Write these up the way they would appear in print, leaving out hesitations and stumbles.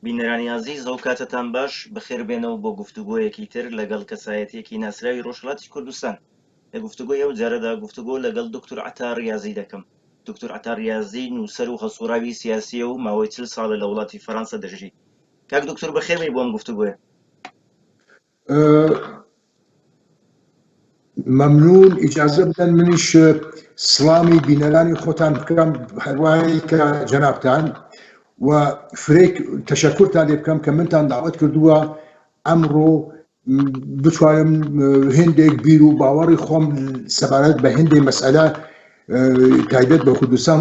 بینەرانی عەزیز ئەو کاتتان باش بەخێربێنەوە بۆ گفتوگۆیەکی تر لەگەڵ کەسایەتیەکی ناسراوی ڕۆژهەڵاتی کوردستان. لە گفتوگۆی ئەو جارەدا گفتوگۆ لەگەڵ دکتۆر عەتا ریازی دەکەم. دکتۆر عەتا ریازی نووسەر و هەسووڕاوی سیاسیە و ماوەی 40 ساڵە لە وڵاتی فەرەنسا دەژی. کاک دکتۆر بەخێربێی بۆ ئەم گفتوگۆیە. مەمنون، ئیجازە بدەن منیش سڵامی بینەرانی خۆتان بکەم هەروەها کە جەنابتان و فرێک تەشەکورتان لێ بکەم کە منتان داوەت کردووە ئەمڕۆ بتوانم هێندێک بیر و باوەڕی خۆم سەبارەت بە هێندێک مەسئلە تایبەت بە کوردستان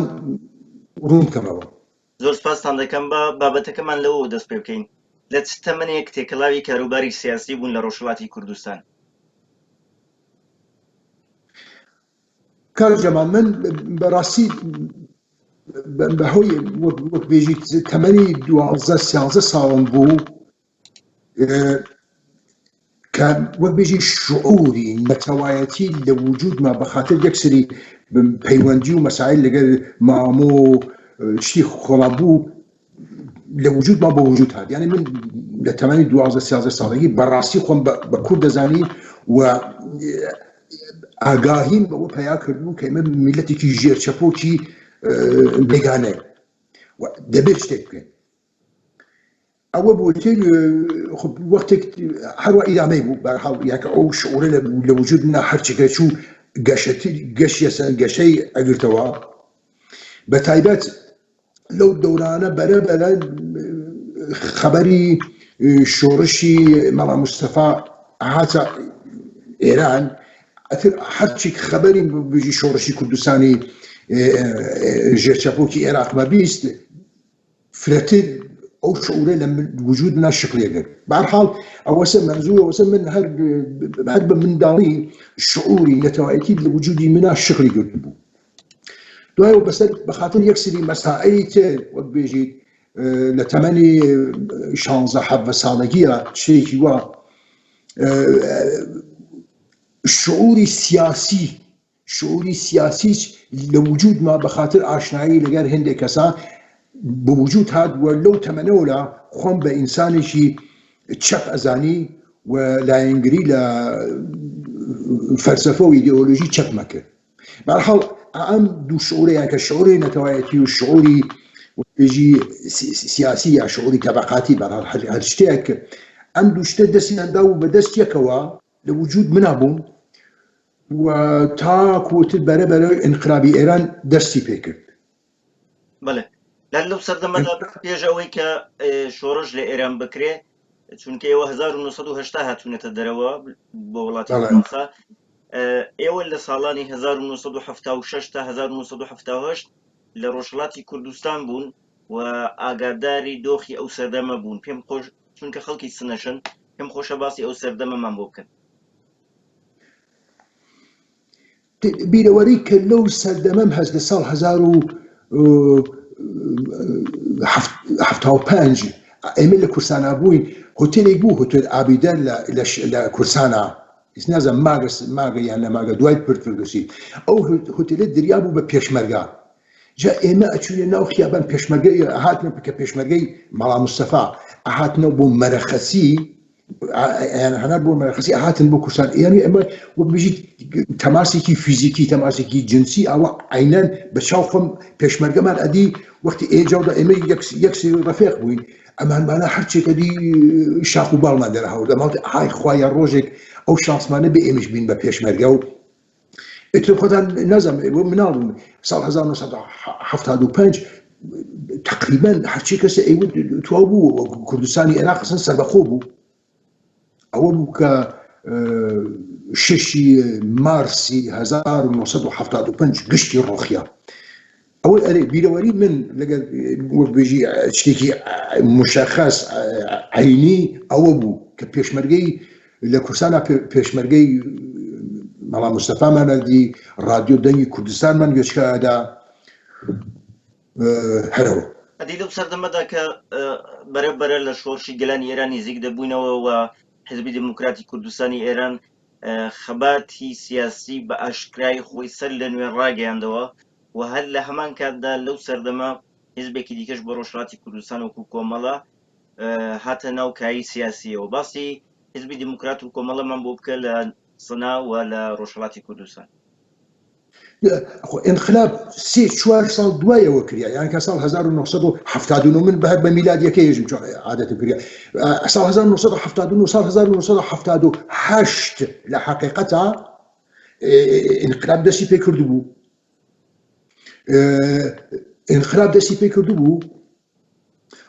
ڕوون بکەمەوە. زۆر سپاستان دەکەم بە بابەتەکەمان لەوە دەست پێ بکەین. لە چ تەمەنێک تێکەڵاوی کاروباری سیاسی بوون لە ڕۆژهەڵاتی کوردستان؟ کاک جەمال، من بەڕاستی بەهۆی وەک بێژیت تەمەنی 12-13 ساڵم بوو کە وەک بێژی شعوری نەتەوایەتی لە وجودما بەخاتر یەکسری پەیوەندی و مەسائل لەگەر مامۆ و شتی خۆڵا بوو لە وجودما بە وجود هات. یعنی من لە تەمەنی 12-13 ساڵگی بەڕاستی خۆم بە کورد دەزانی و ئاگاهیم بەوە پەیا کردبوو کە ئێمە میلەتێکی ژێرچەپۆکی بێگانەیە و دەبێت شتێک بکەین. ئەوە بۆتر وەختێک هەروە ئیرامەی بوو بەرحاڵ یاکە ئەو شعورە لە وجودنا هەرچێکە چوو گەشەی ئەگرتەوە بە تایبەت لەو دەورانە بەرەبەرە خەبەری شۆڕشی مەڵا مستەفا هاتە ئێران. هەرچی خەبەری بژی شۆڕشی کوردستانی ژێرچەپۆکی عێراقمە بیست فرەتر ئەو شعورە لە وجودنا شکلێگرت. بەرحاڵ ئەوەسە مەنزوو ئەوەسە من هەر بە منداڵی شعوری نەتەوایەتی لە وجودی منە شکلی گرت بوو. دوایەوە بەسەر بەخاتر یەکسری مەسائلی تر وەک بێژیت لە تەمەنی 16-17 ساڵگیە شتێکی وە شعوری سیاسیش لە وجودما بەخاتر ئاشنایی لەگەر هێندێک کەسا بە وجود هات و لەو تەمەنەوەلا خۆم بە ئینسانێکی چەپ ئەزانی و لایەنگری لە فەلسەفە و ئیدئۆلۆژی چەپمە کرد. بەرحاڵ ئەم دوو شعورەیان کە شعوری نەتەوایەتی و شعوری بێژی سیاسی یا شعوری تەبەقاتی بەرحاڵ هەر شتێک ئەم دوو شتە دەستیاندا و بە دەست یەکەوە لە وجود منابووم و تاکوتر بەرەبەرە ئینقلابی ئێران دەستی پێ کرد. بەڵێ لەو سەردەمەدا پێش ئەوەی کە شۆڕش لە ئێران بکرێ چونکە ئێوە 1970 هاتوونەتە دەرەوە بۆ وڵاتی فەرەنسا، ئێوە لە ساڵانی 1976 تا 1978 لە ڕۆژهەڵاتی کوردستان بوون و ئاگاداری دۆخی ئەو سەردەمە بوون. پێم خۆش چونکە خەڵکی سنەشن پێم خۆشە باسی ئەو سەردەمەمان بۆ بکەن. بیرەوەری کە لەو سەردەمەم هەست لە ساڵ 1975 ئێمە لە کورسانە بووین. هۆتێلێک بوو هۆتێل ئابیدەر لە کورسانە، نازم ماگە یان لە ماگە دوای پرفردوسی ئەو هۆتێلە دریا بوو بە پێشمەرگا. جا ئێمە ئەچوونە ناو خیابان پێشمەرگەی هاتنە کە پێشمەرگەی مەڵا مستەفا ئاهاتنەوە بۆ مەرەخەسی هەنار بۆ مەرەخەسی هاتن بۆ کورسان. یعنی ئەمە وەک بژیت تەماسێکی فیزیکی تەماسێکی جنسی ئەوە عینەن بە چاو خۆم پێشمەرگەمان ئەدی وەختی ئێجاودا ئێمە یەکسی ڕەفێق بووین ئەمانمانە هەرچێکە دی شاخ و باڵمان دەرەهەوە دەماوت ئای خوایە ڕۆژێک ئەو شانسمانە بە ئێمەش بین بە پێشمەرگە و ئتر خۆتان نەزانم مناڵم ساڵ 1975 تقریبا هەرچی کەسە ئەیوت تواو بوو کوردستانی عێراق قسەن سەربەخۆ بوو. ئەوە بوو کە 6 مارسی 1975 گشتی ڕۆخیا. ئەوە ئەرێ بیرەوەری من لەگەر وەک بێژی شتێکی مشەخەس عینی ئەوە بوو کە پێشمەرگەی لە کورسانە پێشمەرگەی مەڵا مستەفامانەدی رادیۆ دەنگی کوردستانمان گوێچکەدا هەرەوە. ئەدی لەو سەردەمەدا کە بەرەبەرە لە شۆڕشی گەلانی ئێران نزیک دەبووینەوە و حزبی دموکراتی کوردستانی ئێران خەباتی سیاسی بە ئاشکرای خۆی سەر لە نوێ ڕاگەیاندەوە و هەر لە هەمان کاتدا لەو سەردەمە حزبێکی دیکەش بە ڕۆژهەڵاتی کوردستان وەکو کۆمەڵە هاتە ناو کایی سیاسیەوە باسی حزبی دیموکرات و کۆمەڵەمان بۆ بکە لە سنا و لە ڕۆژهەڵاتی کوردستان. انقلاب 3-4 ساڵ دوایەوە کریا یان کە ساڵ 1970 من بەهر بە میلاد یەکەیەژم عادەتم کریا ساڵ 1970 ساڵ 1978 لە حقیقەتە انقلاب دەستی پێ کرد بوو انقلاب دەستی پێ کرد بوو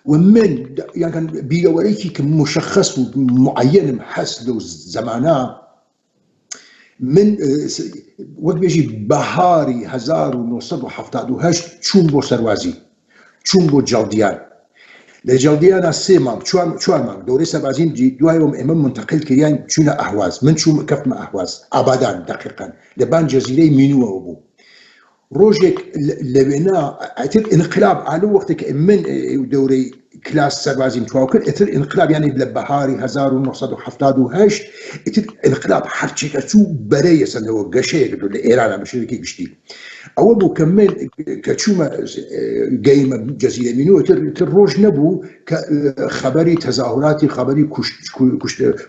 و من یان بیرەوەرەیەکی کە مشخص و معەنم هەست لەو زەمانە من وەک بێژی بەهاری 1970 چوون بۆ سەروازی چوون بۆ جەڵدیان لە جەڵدیانە 3 مانگ 4 مانگ دەورەی سەربازیم دوایەوە ئێمە منتەقل کردیان چوونە ئەهواز من چوون کەفتمە ئەهواز ئابادان دەقیقاً لەبان جەزیرەی مینووەوە بوو ڕۆژێک لەوێنە ئەتر انقلاب ئالو وەختێک من دەورەی کلاس سەربازیم تواو کرد ئەتر انقلاب یعنی لە بەهاری 1970 ئەتر انقلاب هەرچێکە چوو بەرەی سندەوە گەشەیەک لە ئێرانە بەشێوەیەکی گشتی ئەوە بوو کە من کە چوومە گەیمە جەزیرە مینووە ئەتر ڕۆژ نەبوو کە خەبەری تەزاهوراتی خەبەری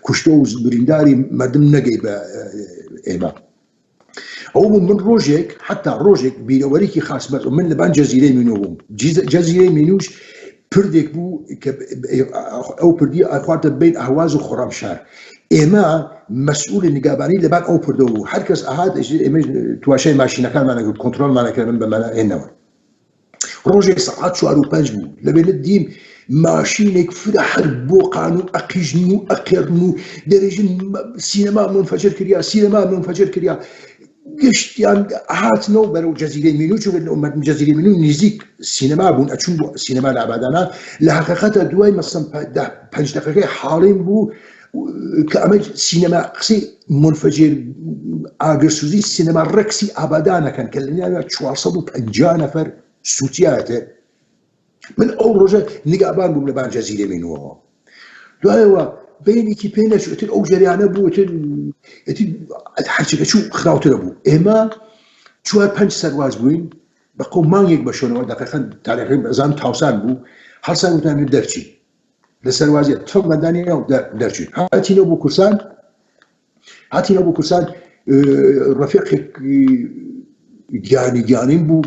کوشتە و برینداری مەردم نەگەی بە ئێمە ئەو من ڕۆژێک حتا ڕۆژێک بیرەوەرێکی خاص بەر من لەبان جەزیرەی مینووە بووم جەزیرەی مینووش پردێک بوو کە ئەو پردی ئاخواتە بین ئەهواز و خۆڕەمشار ئێمە مەسئولی نیگابانی لەبان ئەو پردەوە بوو هەر کەس ئاهات ئێمە تواشای ماشینەکانمانەکرد کۆنتڕۆلمانەکردن بەمەلە هێنەوە ڕۆژێک سەعات 4 و 5 بوو لەبێنە دیم ماشینێک فرە هەر بۆ قان و ئەقیژن و ئەقێڕن و دەرێژن سینەما منفەجر کریا سینەما منفەجر کریا گشتیان هاتنەوە بەرەو جەزیرەی مینوو چون جەزیرەی مینوو نزیک سینەما بوون ئەچون بۆ سینەما لە ئابادانە لە حقیقەتە دوای مەسەڵەن 5 دقیقەی حاڵیم بوو کە ئەمە سینەما قسەی منفەجر ئاگرسوزی سینەما ڕەکسی ئابادانەکەن کە لەنیانە 450 نەفەر سووتیاتە من ئەو ڕۆژە نیگابان بووم لەبان جەزیرەی مینووەوە دوایەوە بینێکی پێ نەچوو ئەو جەریانە بوو هەرچێکە چوو خراوترە بوو ئێمە 4-5 سەرواز بووین بە قەوم مانگێک بەشۆنەوە دقیقاً تاریخی بەزان تاوسان بوو هەڵسان وتانێت دەرچی لە سەروازیە تفەق مەدانیە دەرچین هاتینەوە بۆ کورسان ڕەفیقێک گیانیم بوو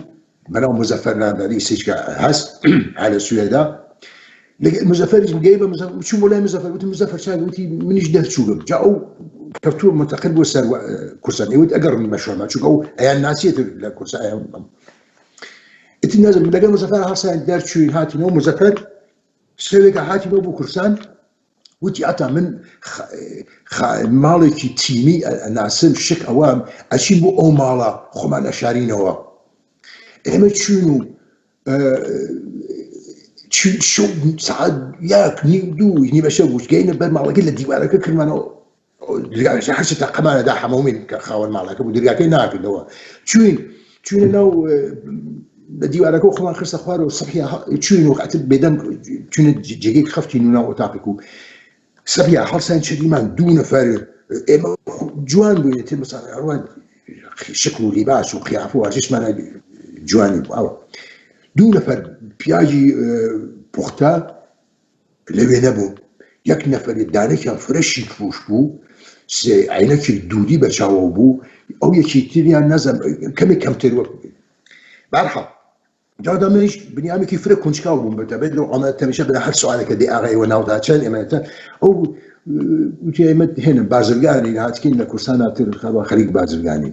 بەناو مزەفەر نامداری سێچکە هەست هەلە سوێدا مزەفەریش گەی بە چوون بۆ لای مزەفەر وتی مزەفەر چاک وتی منیش دەرچووم جا ئەو کەوتووە منتەقل بۆ سەر کورسان ئێوت ئەگەڕنی بەشۆمە چونکە ئەو ئەیان ناسیێتر لە کورسان ئیتر نازم لەگەڵ مزەفەر هەڵسان دەرچووین هاتینەوە مزەفەر شەوێکە هاتینەوە بۆ کورسان وتی ئەتا من ماڵێکی تیمی ناسم شک ئەوام ئەچین بۆ ئەو ماڵە خۆمان ئەشارینەوە ئێمە چوون و ساعت 1-2 نیمە شەو بوو گەینە بەر ماڵەکەی لە دیوارەکە کردمانەوە هەرچە تاقەمانەدا هەموومین کە خاوەن ماڵەکە بوو دەرگاکەی ناکردەوە چوینە ناو لە دیوارەکە خۆمان خستە خوارەوە و سەبحیا چوین و ئەتر بێدەم چونە جێگەی خەفتین و ناو ئۆتاقێک و سەبحیا هەڵسان چەدیمان 2 نەفەر ئێمە جوان بووین تر مەسەڵەن هەروان شکل و لیباس و قیافە و هەرچیشمانە جوانی بوو ئەوە 2 نەفەر پیاژی پوختە لەوێ نەبوو یەک نەفەری دانێکیان فرەشی توش بوو عینەکی دوودی بە چاوە بوو ئەو یەکی تریان نەزەم کەمێک کەمتر وەک بەرحەڵ جادا منیش بنیامێکی فرە کونجکاو بووم بەتەبێت لەو ئەمە تەمیشە بە هەر سوالێکە دێ ئاغایەوە ناودا چەند ئێمەتە ئەو وتی ئێمە هێنن بازرگانی هاتکین لە کورسانە تر خەریک بازرگانی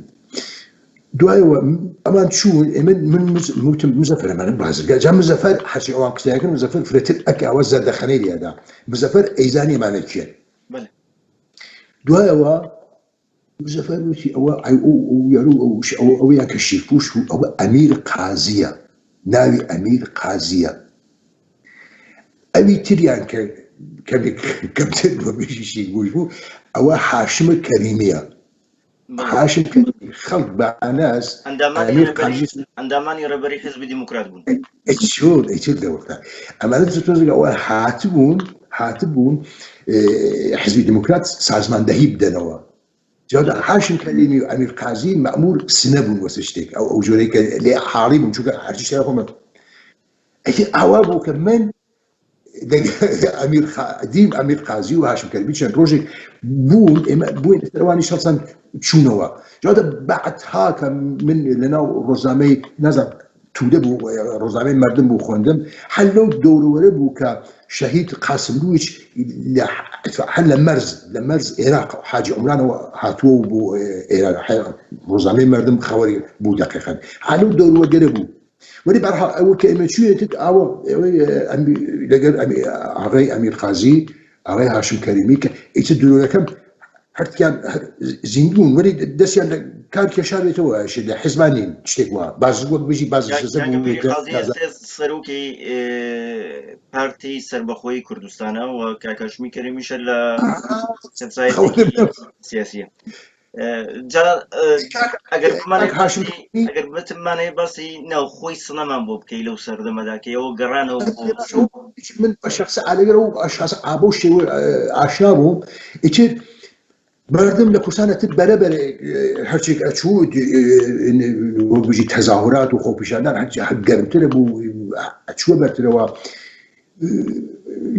دوایەوە ئەمان چوون ئێمە من وتم مزەفەر ئەمانە بازرگا جا مزەفەر هەرچی ئەوان قسەیەکردن مزەفەر فرەتر ئەکاوە زەردەخەنەی لێدا مزەفەر ئەیزانی ئەمانە کێن دوایەوە مزەفەر وتی ئەوە ئەوەیان کە شیرپوش بوو ئەوە ئەمیر قازیە ناوی ئەمیر قازیە ئەوی تریان کە کەمتر بەبێژی شیرپوش بوو ئەوە حاشمە کەریمیە حاشم خەڵک بە ئەناس ئەندامانی ڕێبەری حیزبی دیموکرات بوون چۆن ئەیتر دەوەکە ئەمانە تۆزێک ئەوە هاتبوون حیزبی دیموکرات سازماندەهی بدەنەوە جادا حاشم کەریمی و ئەمیر قازی مەأمور سنە بوون وەسە شتێک ئەو جۆرەی کە لێ حاڵی بوون چونکە هەرچی شتێک خۆمە ئەوە بوو کە من ئەمیر قازی و هاشم کەرمی چەند ڕۆژێک بوون ئێمە بووین ئەوانی شەڵسان چوونەوە جواتە بەعەتها کە من لەناو ڕۆژنامەی نازانم توودە بوو ڕۆژنامەی مردم بوو خوێندم هەر لەو دەورەوەرە بوو کە شەهید قاسملوویچ هەر لە مەرز عێراق حاجی عمرانەوە هاتووە و بوو ڕۆژنامەی مردم خەوەری بوو دەقیقەن هەر لەو دەوروەرگەرە بوو ولی بەرها ئەوە کە ئێمە چوێتت ئەوە لەگەر ئاغای ئەمیر قازی ئاغای هاشم کەریمی کە ئیتر درۆرەکەم هەرتیان زیندوون ولی دەستیان لە کار کێشاوێتەوە لە حیزبانین شتێک وە باز وەک بژی باز سەرۆکی پارتی سەربەخۆیی کوردستانە و کاکەشمی کەریمیشە لە سیاسیە ئەگەر بتمانەیە باسی ناوخۆی سنەمان بۆ بکەی لەو سەردەمەدا کە ئەوە گەڕانەوە من بە شخص ئالەگەرە و ئاشخاص ئابۆ شێوە ئاشنا بووم ئیتر مردم لە کوردستانەتر بەرەبەر هەرچێک ئەچوو وەکبژی تەزاهورات و خۆپیشاندان هەر گەرمترە بوو ئەچووە بەرترەوە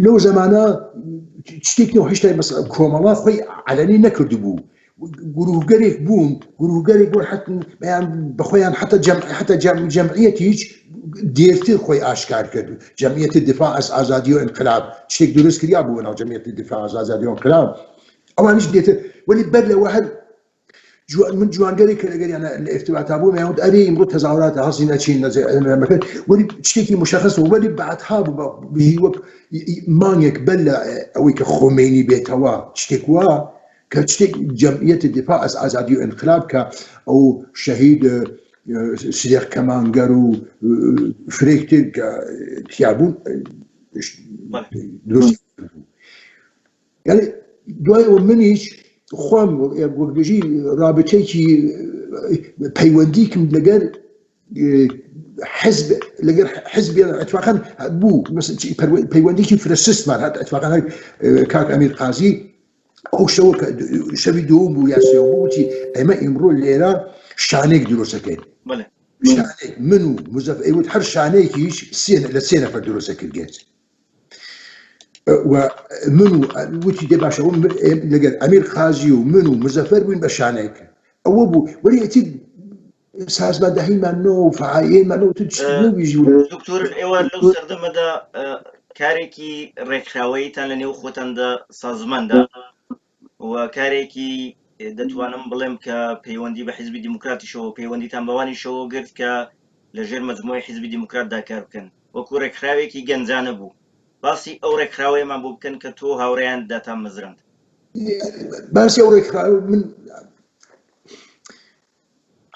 لەو زەمانە شتێکی هێشتا کۆمەڵا خۆی عەلەنی نەکرد بوو گروهگەرێک بوون بەیان بەخۆیان حتى جەمعیەتی هیچ دێرتر خۆی ئاشکار کرد جەمعیەتی دفاع ئەس ئازادی و ئینقلاب شتێک دروست کریا بوو ناو جەمعیەتی دفاع ئەس ئازادی و ئینقلاب ئەوانیش دێتر ولی بەر لەوە هەر من جوانگەرێک کە لەگەریانە لە ئێرتباتا بوو مەیاوت ئەرێ ئیمڕۆ تەزاهوراتە هەڵسی نەچین نەمەکرد ولی شتێکی مشەخصەوە ولی بەعەتها بوو وەک مانگێک بەر لە ئەوەی کە خۆمێنی بێتەوە شتێک وە کە شتێک جەمعیەتی دفاع ئەس ئازادی و ئینقلاب کە ئەو شەهید سلێخ کەمانگەر و فرێکتر کە تیابوون دروست بوو یعنی دوایەوە منیش خۆم وەکبژی رابطەیەکی پەیوەندیکم لەگەر حزبیان ئەتفاقاً بوو پەیوەندیکی فرەسستمان هەر ئەتفاقاً هەر کاک ئەمیر قازی ئەو شەوە شەوی دووەم بوو یا سێوەم بوو وتی ئێمە ئیمڕۆ لێرە شانێک دروستەکەین من و مزەفەر ئەیوت هەر شانەیەکیش لە سێ نەفەر دروستەکردێت و من وتی دێ باشە لەگەر ئەمیر قازی و من و مزەفەر بووین بە شانێک ئەوە بوو وەلی ئەتی سازماندەهیمانەوە و فعالیەتمانەوە دکتۆر ئێوە لەو سەردەمەدا کارێکی ڕێکخراوەیتان لە نێو خۆتاندا سازماندا و کارێکی دەتوانم بڵێم کە پەیوەندی بە حیزبی دیموکراتیشەوە پەیوەندیتان بەوانیشەوە گرت کە لەژێر مەجموعەی حیزبی دیموکراتدا کار بکەن وەکو ڕێکخراوێکی گەنجانە بوو باسی ئەو ڕێکخراوەیەمان بۆ بکەن کە تۆ هاوڕێیان داتان مەزرند باسی ئەو ڕێکخراوە من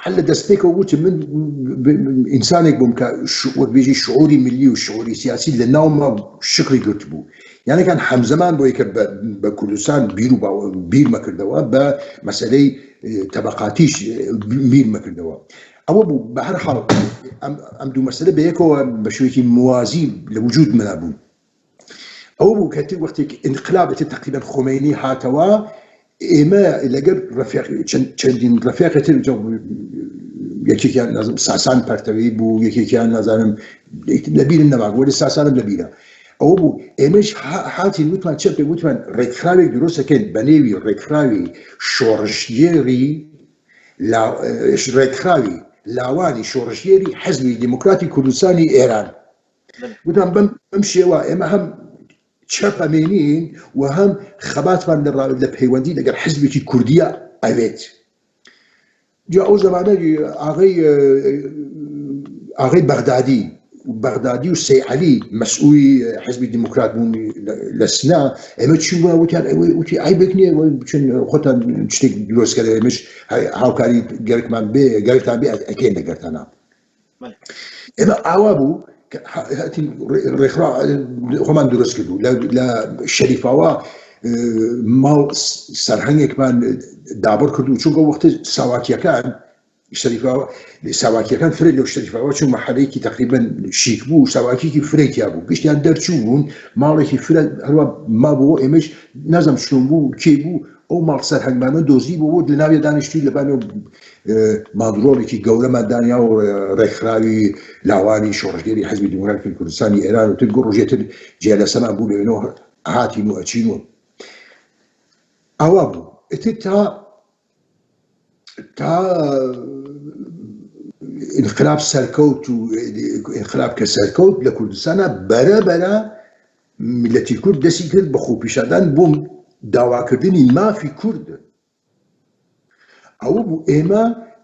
هەر لە دەستپێکەوە وتی من ئینسانێک بووم کە وەکبێژی شعوری ملی و شعوری سیاسی لە ناومە شکلی گرت بوو یانەکان هەمزەمان بۆی کە بە کوردستان بیر مەکردەوە بە مەسەلەی تەبەقاتیش بیر مەکردەوە ئەوە بوو بە هەر حاڵ ئەم دوو مەسەلە بەیەکەوە بە شوێکی موازی لە وجود منە بوو ئەوە بوو کە وەختێک ئینقلابەتی تقریباً خۆمەینی هاتەوە ئێمە لەگەر چەندین ڕەفیقێتر یەکێکیان ساسان پەرتەوی بوو یەکێکیان نازانم لەبیرم نەماگە وەلی ساسانم لەبیرە ئەوە بوو ئێمەش هاتین وتمان چ پێ وتمان ڕێکخراوێک دروستەکەین بە نێوی ڕێکخراوی شۆڕژگێری ڕێکخراوی لاوانی شۆڕژگێری حەزبی دیموکراتی کوردستانی ئێران وتمان بەم شێوە ئێمە هەم چەپەمێنین و هەم خەباتمان لە پەیوەندی لەگەر حیزبێکی کوردیە ئەوێت جا ئەو زەمانە ئاغای بەغدادی و سەیعەلی مەسئولی حیزبی دیموکرات بوون لە سنا ئێمە چووە وتیان وتی ئای بکنێ بچن خۆتان شتێک دروستکەرە ئێمەش هاوکاری گەرتمان بێ گەرتان بێ ئەکەین لەگەرتانە ئێمە ئاوا بوو ڕێکخرا خۆمان دروست کردو لە شەریفاوە ماڵ سەرهەنگێکمان دابڕ کردو چونکە وەختە ساواکیەکان فرێت لەو شەریفاوە چون مەحەلەیەکی تقریباً شیک بوو ساواکیەکی فرێتیا بوو گشتیان دەرچوو بوون ماڵێکی فرە هەروە ما بووە ئێمەش نازەم چۆن بوو کێ بوو ئەو ماڵسەر هەنگمانە دۆزی بۆ لە ناوێ دانیشتوی لەبانێ مادرۆڵێکی گەورەمان دانیا و ڕێکخراوی لاوانی شۆڕژگەری حەزبی دیموکراتی کوردستانی ئێران و تر ڕۆژێتر جێلەسەمان بوو لەوێنەوە هاتین و ئەچین و ئەوا بوو ئێتر تا انقلاب سەرکەوت و انقلاب کە سەرکەوت لە کوردستانە بەرەبەرە ملەتی کورد دەستی کرد بە خۆپیشاندان بۆ داواکردنی مافی کورد ئەوە بوو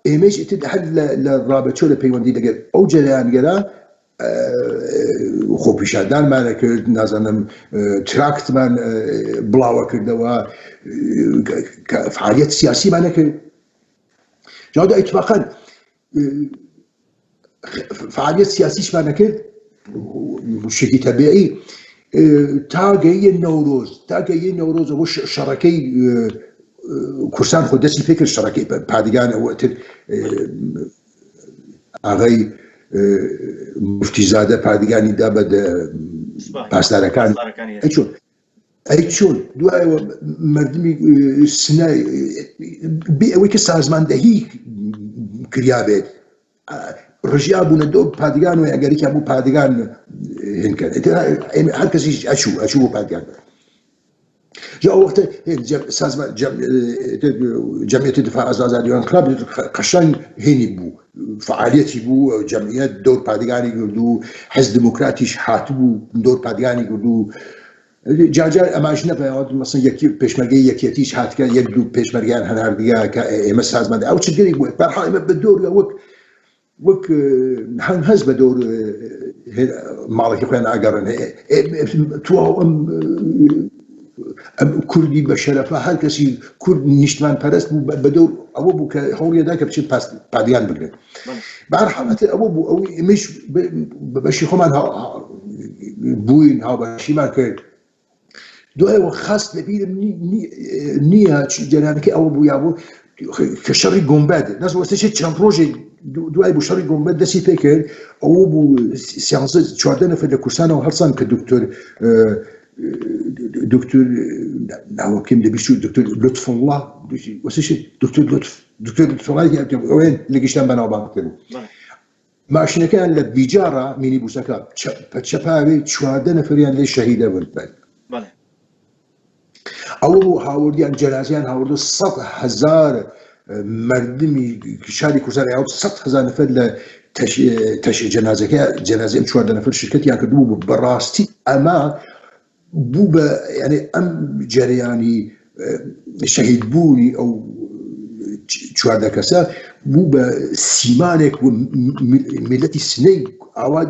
ئێمەش ئێتر هەر لە ڕابەچۆ لە پەیوەندی لەگەر ئەو جەریانگەرە خۆپیشاندانمانە کرد نازانم تراکتمان بڵاوە کردەوە فعالیەت سیاسیمانە کرد جاودا ئیتفاقاً فعالیەت سیاسیشمانە کرد شتێکی تەبیعی تا گەیە نەورۆز بۆ شەڕەکەی کورسان خۆ دەستی پێ کرد شەڕەکەی پادگان ئەوەتر ئاغای مفتیزادە پادگانی دا بە پاسدارەکان ئەی چۆن دوایەوە مردمی سنای بێ ئەوەی کە سازماندەهی کریابێت ڕژیا بوونە دۆ پادگان و ئەگەریکە بوو پادگان هێنکرد هەر کەسیش ئەچوو بۆ پادگان جا وەختە جەمعیەتی دفاع از ئازادی و انقلاب قەشەنگ هێنی بوو فعالیەتی بوو جەمعیەت دۆر پادگانی کرد و حەزب دیموکراتیش هاتبوو دۆر پادگانی کرد و جار ئەماش نەپەیەوە مەسەڵەن پێشمەرگەی یەکێتیش هاتکە یەک دوو پێشمەرگیان هەناردیگە کە ئێمە سازماندە ئەو چ گەرێک بوو بەرحاڵ ئێمە بە دۆر وەک هەنگ هەست بە دۆر ماڵێکی خۆیان ئاگەڕن تو ئەم کوردی بە شەرەفە هەر کەسی کورد نیشتمان پەرست بوو بە دۆر ئەوە بوو کە هەوڵیەدا کە بچێت پادیان بگرێت بەرحاڵەتە ئەوە بوو ئەوەی ئێمەش بەشی خۆمان بووین هاوبەشیمان کرد دوایەوە خاست لەبیرم نییە جەرانەکەی ئەوە بوو یا بوو کە شەڕی گۆمبەد نەزوەستەشێت چەند ڕۆژێک دوای بوو شەڕی گۆمبەد دەستی پێ کرد ئەوە بوو 14 نەفەر لە کورسانەوە هەڵسان کە دکتۆر ناوەکەم دەبیست و دکتۆر لطف الله وەسەشێت دکتۆر لطف الله ئەوێن لە گەشتیان بەناوبانگتر ماشینەکەیان لە بیجارە مینی بوسەکە چەپاوێ 14 نەفەریان لێ شەهیدە بن ئەوە بوو هاوردیان جەنازیان هاوردە 100,000 مردمی شاری کوردستان یا 100,000 نەفەر لە تەشی جەنازەی 14 نەفەر شرکەتیان کردبوو بەڕاستی ئەمە بوو بە یعنی ئەم جەریانی شەهید بوونی ئەو 14 کەسە بوو بە سیمانێک و میلەتی سنەی ئاوا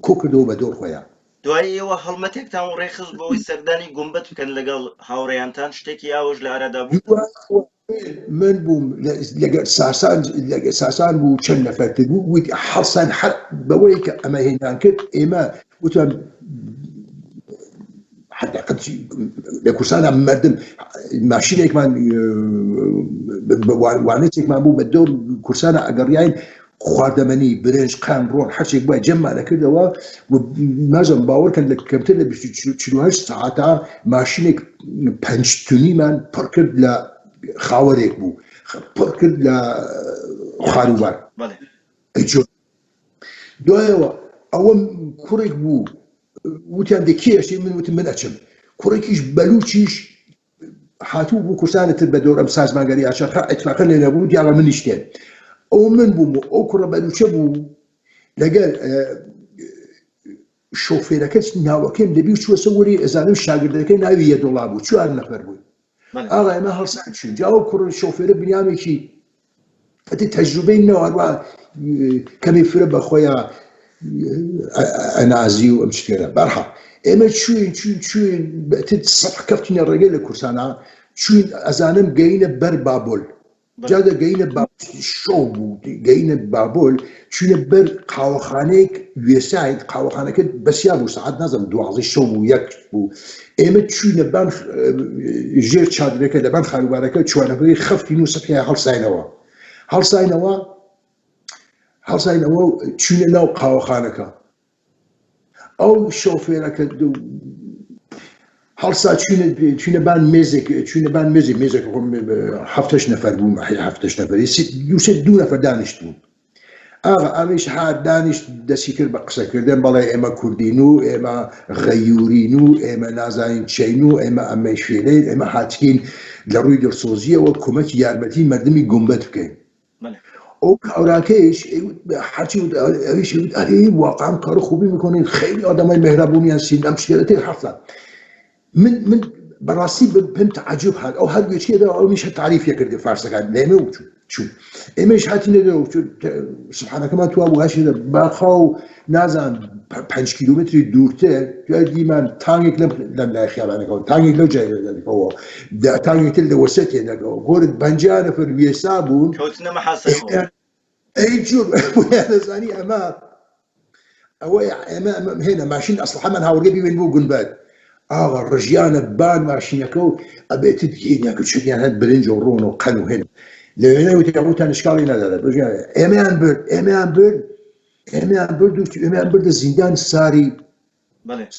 کۆ کردەوە بە دۆر خۆیان دوای ئێوە هەڵمەتێکتان و ڕێخست بۆەوەی سەردانی گومبەت بکەن لەگەڵ هاوڕێیانتان شتێکی ئاوەش لە ئارادا بوو من بووم لەگەر ساسان بوو چەند نەفەرتر بوو وتی حەسان حەت بەوەی کە ئەمە هێنان کرد ئێمە وتوان حداقل لە کوردستانە مردم ماشینێکمان وانێتێکمان بوو بە دۆر کوردستانە ئەگەڕیاین خواردەمەنی برنج قام ڕۆن هەرچێک وای جەممانە کردەوە نازانم باوەڕکەن لە کەمتر لە 48 ساعەتا ماشینێک 5 تونیمان پڕ کرد لە خاوەرێک بوو پڕ کرد لە خاروبار دوایەوە ئەوە کوڕێک بوو وتیان دەکێشی من وتم من ئەچم کوڕێکیش بەلوچیش هاتوو بوو کوردستانەتر بە دۆر ئەم سازمانگەری ئاشەکە ئەتفاقا لێ نەبوو دیاڵە منیشتێن ئەو من بووم ئەو کوڕە بەلوچە بوو لەگەر شۆفێرەکە ناوەکەم دەبی و چووە سەوەری ئەزانم شاگردەکەی ناوی $1 بوو 4 نەفەر بووین ئاغا ئێمە هەڵسان چوین جا ئەو کوڕ شۆفێرە بنیامێکی ئەتی تەجروبەی نەوەڕوا کەمی فرە بە خۆیان ئەنازی و ئەم شتێرە بەرحەڵ ئێمە چوین سەفح کەفتینە ڕێگەی لە کورسانە چوین ئەزانم گەینە بەر بابۆل جادە گەینە شۆ بوو گەینە بابۆل چوینە بەر قاوەخانەیەک وێسایت قاوەخانەکە بەسیا بوو سەعات نازم 12 شەو بوو یەک بوو ئێمە چوینە بان ژێر چادرەکە لەبان خاروبارەکە چوانەکەی خەفتین و سەفحەیە هەڵساینەوە چوینە ناو قاوەخانەکە ئەو شۆفێرەکە هەڵسا چوونە بان مێزێک هەفتەش نەفەر بووم هەفتەش نەفەری دوو نەفەر دانیشت بوون ئاغا ئەمیش هات دانیشت دەستی کرد بە قسەکردن بەڵێ ئێمە کوردین و ئێمە غەیورین و ئێمە نازانین چین و ئێمە ئەمەی شوێنەی ئێمە هاتکین لە ڕووی دڵسۆزیەوە کۆمەکی یارمەتی مردمی گومبەت بکەین ئەو ئەوراکەیش هەرچی ئەویش ئەرێ واقعا کار خوبی میکنین خیلی ئادەمای مهرەبوونیان سین ئەم شتێرەتەی حەفڵە من بەڕاستی بهم تعجب هات ئەو هەرگوێچیەدا ئەو میشە تعریفیە کردی فارسەکان لێمە و چوو ئێمەش هاتینەوە سبحانەکەمان تو بوهاشێدا باخاو نازان 5 کیلومتری دوورتر دیمان تانگێک لەم لای خیابانەکەەوە تانگێک لەو جایەوە تانگێکتر لە وەسەتێ نەگەوە گۆرت 50 نەفەر وێسا بوون ئەی جوور دەزانی ئەمە ئەوەی ئێمە هێنە ماشین ئەسلحەمان هاوڕێ ببین بۆ گونبەت ئاغا ڕژیانە بان ماشینەکە و ئەبێتت گێنیاکە چیان هەن برنج و ڕۆن و قەن و هێن لەوێنە وتیان شکاڵی نەدارێت ئێمەیان بردە زیندان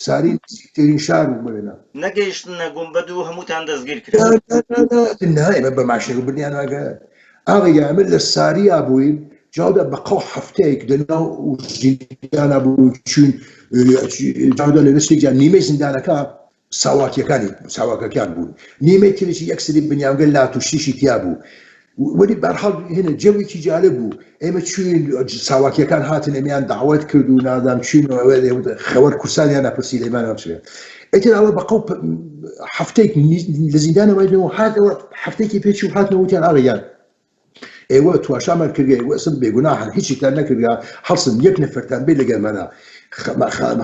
ساری نزیکترین شار و بڵێنە نەگەیشتنە گومبەد و هەمووتان دەستگیر کرد ئێمە بە ماشینەکە بردیان ئاگە ئاغا ئەمە لە ساریا بووین جاودا بەقەو هەفتەیەک دەناو زیندانە بوو چون جاودا لە دەستێکجان نیمەی زیندانەکە ساواکەکان بوون نیمەی تریشی یەکسری بنیامگەل لا تووشیشی تیا بوو وەلی بەرحەڵ هێنە جەوێکی جالب بوو ئێمە چوین ساواکیەکان هاتن ئەمیان داوات کرد و نادام چینەوە خەوەر کورسانیان نەپرسی لەیمانەوە چێت ئەتر ئەوە بەقەو هەفتەیەک لە زیندانەوەیەوە هاتەوە هەفتێکی پێچی و هاتنەوە وتیان ئاغیان ئێوە تواشامان کردگەی وەسم بێگوناهن هیچیتان نەکردگا هەڵسم یەک نەفەرتان بێ لەگەڵمانە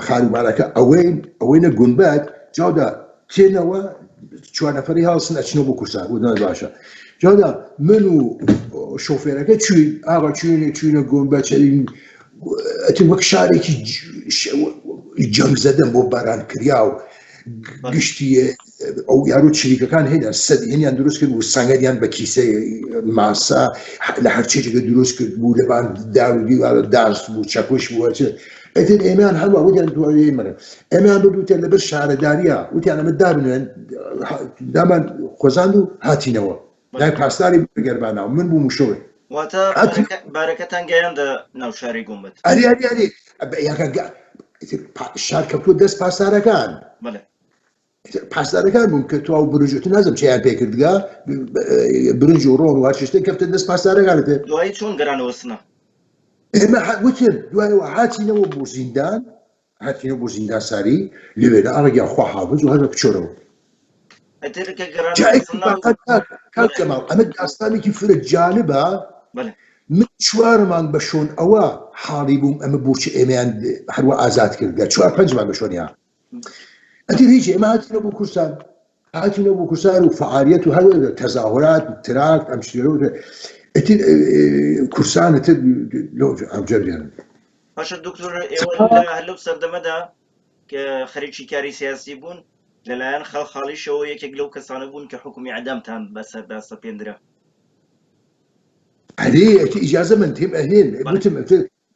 خارومانەکە ئەوەینە گونبەت جاودا تێنەوە 4 نەفەری هەڵسن ئەچنەوە بۆ کورسان بۆ باشە جاودا من و شۆفێرەکە چوین ئاغا چوینە گونبەت ئەتر وەک شارێکی جەنگ زەدەم بۆ باران کریا و گشتی ئەو یارو چریکەکان هێنە هێنیان دروست کرد و سەنگەریان بە کیسە ماسا لە هەرچێکێکە دروست کرد بوو لەبان داودی داست بوو چەکوش بووە ئەتر ئێمان هەروە وتیان دوای منە ئێمان بردوتە لەبەر شارەداریە وتیان ئەمە دابنێن دامان خۆزاند و هاتینەوە لای پاسداری گەرباناوە من بووم شۆی واتە بارەکەتان گەیاندە ناو شاری گومبەت ئەری شار کەوتووە دەست پاسدارەکان پاسدارەکان بوون کە تو برنجت نازم چیان پێ کردگا برنج و ڕۆن و هەرچێ کەوتە دەست پاسدارەکانت دوایی چۆن گەرانەوەستنە ئێمە وتن دوایەوە هاتینەوە بۆ زیندان هاتینەوە بۆ زیندان ساری لەوێنە ئاڕێگیان خوا حافظ و هەر بچۆرەوە کاکەماڵ ئەمە داستانێکی فرە جالبە من 4 مانگ بە شۆن ئەوە حاڵی بووم ئەمە بۆچی ئێمەیان هەروە ئازاد کردگە 4-5 مانگ بە شۆنیان ئەتر هیچ ئێمە هاتینە بۆ کورسان و فعالیەت و هەروە تەزاهورات تراکت ئەم شتێرە ئەتر کورسانەتر ئەوجەریان باشە دکتۆر ئێوە لەو سەردەمەدا کە خەریکی کاری سیاسی بوون لەلایەن خەڵخاڵیشەوە یەکێک لەو کەسانە بوون کە حکومی ئەعدامتان بەسەردا سەپێندرا هەرێ ئەتی ئیجازە من تێم ئەهێن گوتم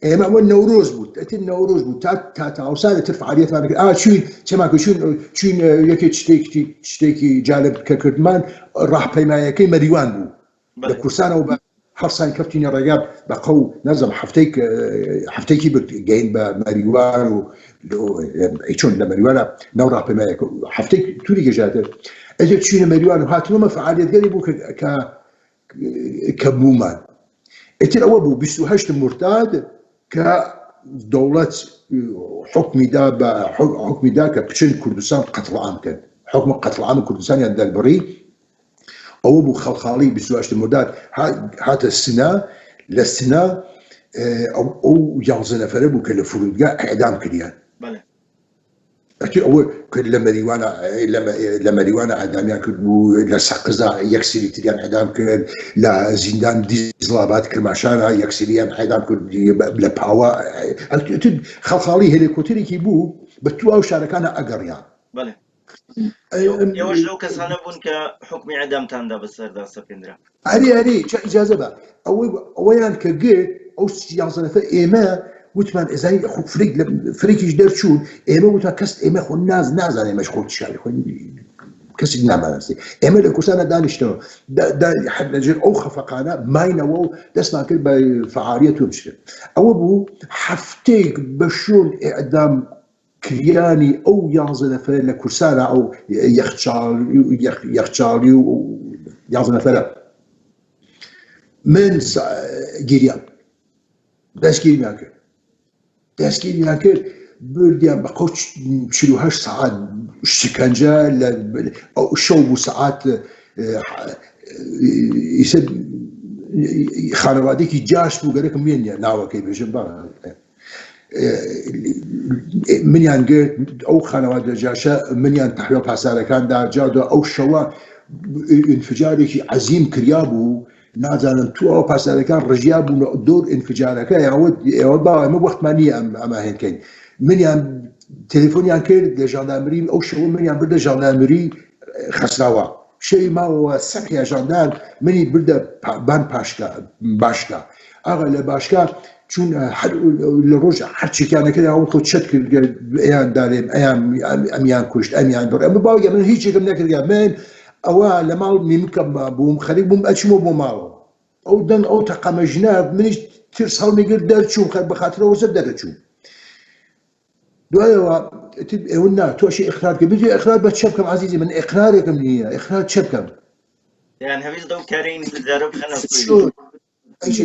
ئێمە ئەوە نەورۆز بوو ئەتر نەورۆز بوو تا ئەوسانە فعالیەتمان کرد چوین چێماکە چوین یەکێک شتێکی جالب کە کردمان ڕاهپەیماییەکەی مەریوان بوو لە کورسانەوە بە هەڵسان کەفتینە ڕێگا بە قەو نەزم هەفتێکی گەین بە مەریوان و چۆن لە مەریوانە ناو ڕاهپەیماییەکە هەفتێک توری گەژاتر ئەجێ چوینە مەریوان و هاتنەوە فعالیەتگەری بوو کە بوومان ئەتر ئەوە بوو 28 مرداد کە دەوڵەت حکمی دا کە بچن کوردستان قەتڵعام کرد حکم قەتڵعام کوردستانیان دەربڕی ئەوە بوو خەڵخاڵی 28 مرداد هاتە سنا لە سنا ئەو 11 نەفەرە بوو کە لە فرودگا ئەعدام کردیان ئەوە کرد لە مەریوانە ئەعدامیان کرد بوو لە سەقزا یەکسری تریان ئەعدام کرد لە زیندان دیزڵابات کرماشانە یەکسریان ئەعدام کرد لە پاوە خەڵخاڵی هێلیکۆپتەرێکی بوو بە تواو شارەکانە ئەگەڕیان ئێوەش لەو کەسانە بوون کە حکمی ئەعدامتاندا بەسەردا سەپێندرا هەری چا ئیجازە بە ئەوەیان کە گرت ئەو 11 نەفەر ئێمە وتمان إذا خو فريقش درشون إما وتكست إما خو الناس نازل إما شخوت شاري خو كسر نعمل نفسي إما الكوسانة دانشتوا دا حد نجر أو خفقانا ما ينوو تسمع كل بفعالية ومشكل أو أبو حفتيك بشون إعدام كرياني أو يعزل فلا لكوسانة أو يخشالي ويعزل فلا من جيريان دەستگیری کرد بردیان بە قەوت 48 ساعت شکنجە ئەو شەو بوو ساعات خانەوادێکی جاش بوو گەرەکم وێنە ناوەکەی بێژم منیان گرت ئەو خانەوادە جاشە منیان تەحویل پاسارەکاندا جادۆ ئەو شەوە ئینفجارێکی عەزیم کریا بوو نازانم تو ئەو پاسارەکان ڕژیا بوون دۆر ئینفجارەکە ئێوە باوە ئەمە وەختمان نییە ئەمە هێنکەین منیان تەلێفۆنیان کرد لە ژاندارمەری ئەو شەوە منیان بردە ژاندارمەری خەسراوە شەوی ماوەوە سەقیا ژاندار منی بردە باشکا ئاغا لە باشکا چون لە ڕۆژ هەرچێکیانەکە ئەوە خۆ چەت کرد ئەیان دارێن ئەمیان کوشت ئەمیان بڕ ئەمە باوەگە من هیچێکم نەکردیا من ئەوە لە ماڵ میمکەم بووم خەریک بووم ئەچمەوە بۆ ماڵەوە ئەو دەنگ ئەو تەقەمە ژنە منیش ترس هەڵمیگرت دەرچووم بەخاترەوە زە دەرەچوو دوایەوە ئێوە نا تۆشی ئیقرار کرد بجێ ئیقرار بە چێ بکەم عەزیزی من ئیقرارێکم نییە ئیقرار چێ بکەم یان هەویست ئەو کارەی زارە بخەنە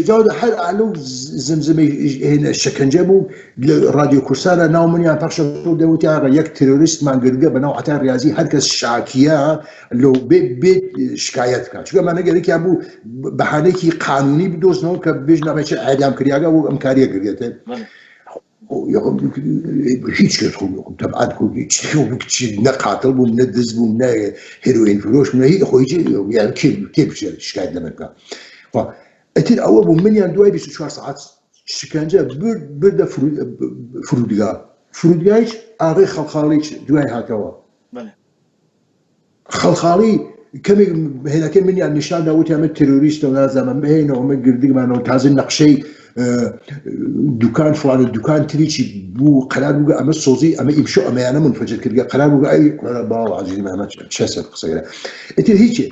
جاود هەر ئالە و زمزمەی شەکنجە بوو رادیۆ کورسانە ناو منیان پەخشە دەوتی ئاغا یەک تێرۆریستمان گرگە بەناو عەتای ڕیازی هەرکەس شاکیە لەو بێت شکایەت بکات چونکە مانەگەرێکیان بوو بەهانەیەکی قانونی بدۆزنەوە کە بێژنەوە چ ئەعدام کریاگە و ئەم کاریە گرگێتە هیچ کەس خۆ تەبعات چی نەقاتڵ بووم نە دەست بووم نە هێروئین فرۆش منە هیچ خۆی کێ بچێت شکایەت لەمە بکە ئەتر ئەوە بوو منیان دوای 24 ساعت شکنجە بردە فرودگایش ئاغای خەڵخاڵی دوای هاتەوە خەڵخاڵی کەمێک هێنەکە منیان نیشان داوتی ئەمە تێرۆریستە و نازانم بهێنەوە ئەمە گردگمانەوە تازە نەقشەی دوکان فڵانە دوکان تریچی بوو قەرار بووگە ئەمە سۆزی ئەمە ئیمشۆ ئەمەیانە منفەجر کردگە قەرار بووگە ئەی باوە عەزیزم ئەمە چە سەر قسەیە ئەتر هیچێ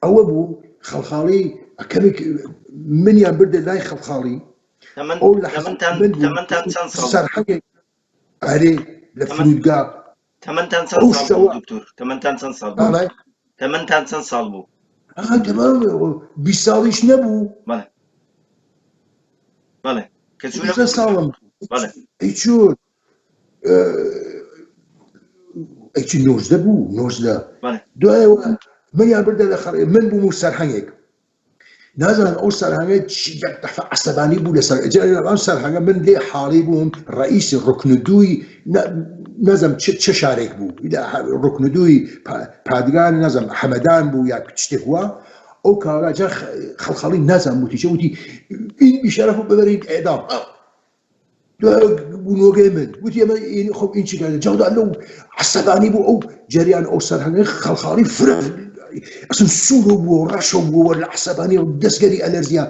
ئەوە بوو خەڵخاڵی کەمێک منیان بردە لای خەڵخاڵی سەرحەگێک ئەرێ لە فرودگا تەمەنتان چەند ساڵ بوو دکتۆر تەمەنتان چەند ساڵ بوو تەمەنتان چەند ساڵ بوو تەمام 20 ساڵیش نەبوو بەڵێ کە ساڵم ئەیچۆر ئەیچی 19 بوو 19 دوایەوە منیان بردە لە خەڵێ من بووم و سەرهەنگێک نازانم ئەو سەرهەنگە یەک دەفە عەسەبانی بوو لەسەر ئەم سەرهەنگە من لێ حاڵی بووم ڕئیسی ڕوکنودووی نەزم چه شارێک بوو ڕوکنودووی پادگان نەزم حەمەدان بوو یا شتێک وە ئەو کاغا جا خەڵخاڵی نازانم وتی چێ وتی این بیشەرەف ببەرین ئێدام بوونۆگەی من وتی ئەمە خۆ این چی کردە جاودا لەو عەسەبانی بوو ئەو جەریان ئەو سەرهەنگە خەڵخاڵی فرە ئەسم سوورە بووە ڕەشە بووە لە عەسەبانی و دەستگەری ئەلەرزیە